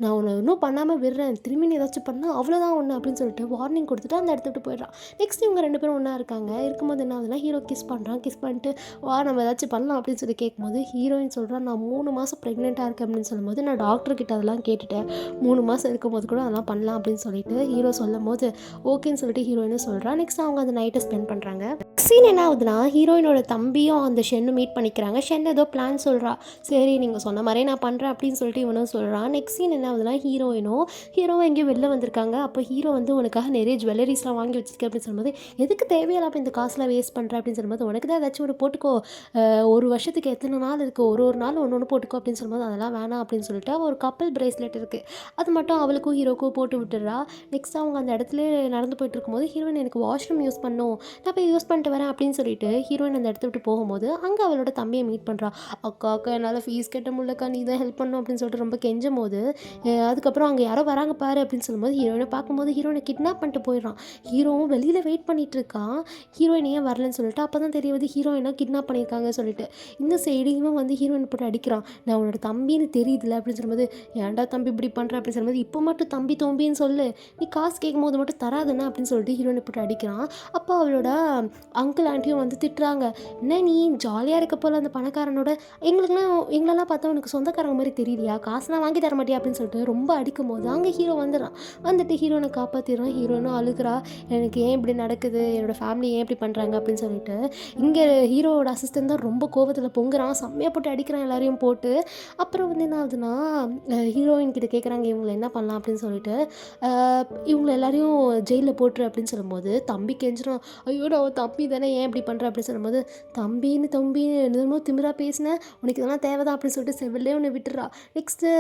நான் உன்னை இன்னும் பண்ணாமல் விடுறேன், திரும்பி நீ ஏதாச்சும் பண்ணால் அவ்வளோதான் ஒன்று" அப்படின்னு சொல்லிட்டு வார்னிங் கொடுத்துட்டு அந்த இடத்த விட்டு போயிடுறான். நெக்ஸ்ட் இவங்க 2 பேரும் ஒன்றா இருக்காங்க. இருக்கும்போது என்ன ஆகுதுன்னா, ஹீரோ கிஸ் பண்ணுறான். கிஸ் பண்ணிட்டு, "வா நம்ம ஏதாச்சும் பண்ணலாம்" அப்படின்னு சொல்லி கேட்கும்போது ஹீரோயின் சொல்கிறா, "நான் 3 மாதம் ப்ரெக்னெண்ட்டாக இருக்கேன்" அப்படின்னு சொல்லும்போது, "நான் டாக்டர்கிட்ட அதெல்லாம் கேட்டுட்டேன், 3 மாதம் இருக்கும்போது கூட அதெல்லாம் பண்ணலாம்" அப்படின்னு சொல்லிட்டு ஹீரோ சொல்லும்போது, ஓகேன்னு சொல்லிட்டு ஹீரோயினும் சொல்கிறா. நெக்ஸ்ட் அவங்க அந்த நைட்டை ஸ்பெண்ட் பண்ணுறாங்க. சீன் என்ன ஆகுதுன்னா, ஹீரோயினோட தம்பியும் அந்த ஷென்னும் மீட் பண்ணிக்கிறாங்க. ஷென் ஏதோ பிளான் சொல்கிறா. "சரி நீங்கள் சொன்ன மாதிரியே நான் பண்ணுறேன்" அப்படின்னு சொல்லிட்டு இவனும் சொல்கிறான். நெக்ஸ்ட் சீன் என்ன ஆகுதுன்னா, ஹீரோவும் எங்கேயோ வெளில வந்திருக்காங்க. அப்போ ஹீரோ வந்து, "உனக்காக நிறைய ஜுவல்லரிஸ்லாம் வாங்கி வச்சிருக்கேன்" அப்படின்னு சொல்லும்போது, "எதுக்கு தேவையில்லாம இந்த காசுலாம் வேஸ்ட் பண்ணுற" அப்படின்னு சொல்லும்போது, "உனக்கு தான் ஏதாச்சும் ஒன்று போட்டுக்கோ, ஒரு வருஷத்துக்கு எத்தனை நாள் இருக்குது, ஒரு ஒரு நாள் ஒன்று ஒன்று போட்டுக்கோ" அப்படின்னு சொல்லும்போது, "அதெல்லாம் வேணாம்" அப்படின்னு சொல்லிட்டு ஒரு கப்பல் பிரேஸ்லெட் இருக்குது, அது மட்டும் அவளுக்கும் ஹீரோக்கும் போட்டு விட்டுறா. நெக்ஸ்ட் அவங்க அந்த இடத்துல நடந்து போயிட்டு இருக்கும்போது, ஹீரோயின், "எனக்கு வாஷ்ரூம் யூஸ் பண்ணணும், நான் போய் யூஸ் பண்ணிட்டு வரேன்" அப்படின்னு சொல்லிட்டு ஹீரோயின் அந்த இடத்த விட்டு போகும்போது அங்கே அவளோட தம்பியை மீட் பண்ணுறா. "அக்கா அக்கா, என்னால் ஃபீஸ் கட்ட முடியலக்கா, நீ தான் ஹெல்ப் பண்ணணும்" அப்படின்னு சொல்லிட்டு ரொம்ப கெஞ்சும் போது, அதுக்கப்புறம் "அங்கே யாரோ வராங்க பாரு" அப்படின்னு சொல்லும்போது ஹீரோயினை பார்க்கும்போது ஹீரோயினை கிட்னாப் பண்ணிட்டு போயிடுறான். ஹீரோவும் வெளியில் வெயிட் பண்ணிட்டு இருக்கான், ஹீரோயின் ஏன் வரலன்னு சொல்லிட்டு. அப்போ தான் தெரிய வருது ஹீரோயினை கிட்னாப் பண்ணியிருக்காங்க சொல்லிட்டு. இந்த சைடு இவன் வந்து ஹீரோயின் போட்டு அடிக்கிறான். "நான் உன்னோட தம்பின்னு தெரியுதுல" அப்படின்னு சொல்லும்போது, "ஏன்டா தம்பி இப்படி பண்ணுற" அப்படின்னு சொல்லும்போது, இப்போ மட்டும் தம்பி தம்பின்னு சொல்லு, நீ காசு கேட்கும்போது மட்டும் தராதுன்னு அப்படின்னு சொல்லிட்டு ஹீரோயினை போட்டு அடிக்கிறான். அப்போ அவளோட அங்கிள் ஆண்டியும் வந்து திட்டுறாங்க. என்ன நீ ஜாலியாக இருக்க போல அந்த பணக்காரனோட, எங்களெல்லாம் பார்த்தா உனக்கு சொந்தக்காரங்க மாதிரி தெரியலையா, காசுலாம் வாங்கி தர மாட்டியா அப்படின்னு சொல்லிட்டு ரொம்ப அடிக்கும்போது அங்கே ஹீரோ வந்துடுறான். வந்துட்டு ஹீரோனை காப்பாற்றிடுறான். ஹீரோனும் அழுகிறா, எனக்கு ஏன் இப்படி நடக்குது, என்னோட ஃபேமிலி ஏன் இப்படி பண்ணுறாங்க அப்படின்னு சொல்லிட்டு. இங்கே ஹீரோவோட அசிஸ்டன்ட் தான் ரொம்ப கோவத்தில் பொங்குறான், செம்மையாக போட்டு அடிக்கிறான் எல்லாரையும் போட்டு. அப்புறம் வந்து என்ன ஆகுதுன்னா, ஹீரோயின் கிட்ட கேட்குறாங்க இவங்களை என்ன பண்ணலாம் அப்படின்னு சொல்லிட்டு. இவங்க எல்லாரையும் ஜெயிலில் போட்டுரு அப்படின்னு சொல்லும்போது தம்பி கெஞ்சிரும். ஐயோ நான் உன் தம்பி தானே, ஏன் இப்படி பண்ணுற அப்படின்னு சொல்லும்போது, தம்பின்னு என்னமோ திமிரா பேசினேன், உனக்கு இதெல்லாம் தேவைதான் அப்படின்னு சொல்லிட்டு செவிலே ஒன்று விட்டுறா. நெக்ஸ்ட்டு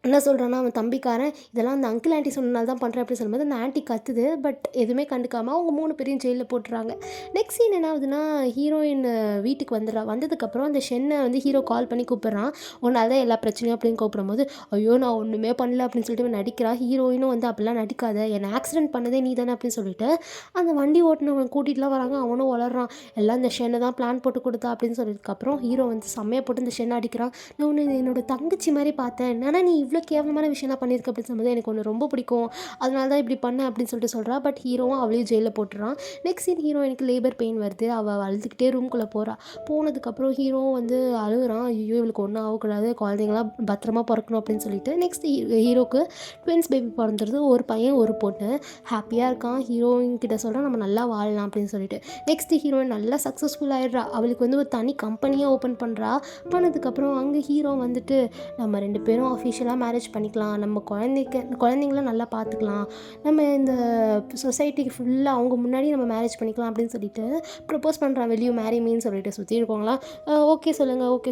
என்ன சொல்கிறான்னா அவன் தம்பிக்காரன், இதெல்லாம் அந்த அங்கிள் ஆண்டி சொன்னனால தான் பண்ணுறேன் அப்படின்னு சொல்லும்போது அந்த ஆண்டி கத்துது. பட் எதுவுமே கண்டுக்காமல் அவங்க 3 பேரையும் ஜெயிலில் போட்டுறாங்க. நெக்ஸ்ட் சீன் என்ன ஆகுதுன்னா, ஹீரோயின் வீட்டுக்கு வந்துடுறா. வந்ததுக்கப்புறம் அந்த ஷென்னை வந்து ஹீரோ கால் பண்ணி கூப்பிட்றான். உன்னால தான் எல்லா பிரச்சனையும் அப்படின்னு கூப்பிடும்போது, ஐயோ நான் ஒன்றுமே பண்ணல அப்படின்னு சொல்லிட்டு இவன் நடிக்கிறா. ஹீரோயினும் வந்து அப்படிலாம் நடிக்காத, என்னை ஆக்சிடென்ட் பண்ணதே நீ தானே அப்படின்னு சொல்லிட்டு அந்த வண்டி ஓட்டுனவன் கூட்டிகிட்டுலாம் வராங்க. அவனும் வளர்றான், எல்லாம் இந்த ஷென்னை தான் பிளான் போட்டு கொடுத்தா அப்படின்னு சொல்லியிருக்கப்புறம் ஹீரோ வந்து செம்மையாக போட்டு இந்த ஷென்னை அடிக்கிறான். நான் உன்னை என்னோட தங்கச்சி மாதிரி பார்த்தேன், ஆனால் நீ இவ்வளோ கேவலமான விஷயம்லாம் பண்ணியிருக்க அப்படின்னு சொல்லும்போது எனக்கு ஒன்று ரொம்ப பிடிக்கும், அதனால தான் இப்படி பண்ணேன் அப்படின்னு சொல்லிட்டு சொல்கிறா. பட் ஹீரோவும் அவளையும் ஜெயிலில் போட்டுறான். நெக்ஸ்ட் சீன் ஹீரோயினுக்கு லேபர் பெயின் வருது. அவள் அழுதுகிட்டே ரூம்குள்ளே போகிறா. போனதுக்கப்புறம் ஹீரோவும் வந்து அழுகுறான். ஐயோ இவளுக்கு ஒன்றும் ஆகக்கூடாது, குழந்தைங்களாம் பத்திரமா பிறக்கணும் அப்படின்னு சொல்லிட்டு. நெக்ஸ்ட் ஹீரோக்கு ட்வின்ஸ் பேபி பிறந்துருது, ஒரு பையன் ஒரு பொண்ணு. ஹாப்பியாக இருக்கான். ஹீரோயின் கிட்ட சொல்கிறான் நம்ம நல்லா வாழலாம் அப்படின்னு சொல்லிட்டு. நெக்ஸ்ட் ஹீரோயின் நல்லா சக்ஸஸ்ஃபுல் ஆகிடுறா. அவளுக்கு வந்து ஒரு தனி கம்பெனியை ஓப்பன் பண்ணுறா. பண்ணதுக்கப்புறம் அங்கே ஹீரோ வந்துட்டு நம்ம 2 பேரும் அஃபிஷியலாக மேரேஜ் பண்ணிக்கலாம், நம்ம குழந்தைங்கள நல்லா பார்த்துக்கலாம், நம்ம இந்த சொசைட்டிக்கு ஃபுல்லாக அவங்க முன்னாடி நம்ம மேரேஜ் பண்ணிக்கலாம் அப்படின்னு சொல்லிட்டு ப்ரப்போஸ் பண்ணுறான். வெளியே மேரி மீன்னு சொல்லிட்டு சுற்றி இருக்கவங்களாம் ஓகே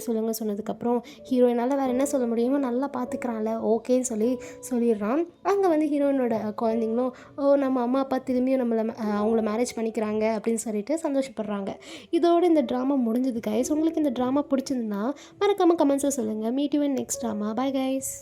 சொல்லுங்கள் சொன்னதுக்கப்புறம் ஹீரோயினால் வேறு என்ன சொல்ல முடியுமோ, நல்லா பார்த்துக்கிறான்ல ஓகேன்னு சொல்லிடுறான். அங்கே வந்து ஹீரோயினோட குழந்தைங்களும் நம்ம அம்மா அப்பா திரும்பியும் அவங்கள மேரேஜ் பண்ணிக்கிறாங்க அப்படின்னு சொல்லிட்டு சந்தோஷப்படுறாங்க. இதோடு இந்த ட்ராமா முடிஞ்சது கைஸ். உங்களுக்கு இந்த ட்ராமா பிடிச்சிருந்தா மறக்காமல் கமெண்ட்ஸில் சொல்லுங்கள். Meet you in next drama. Bye guys.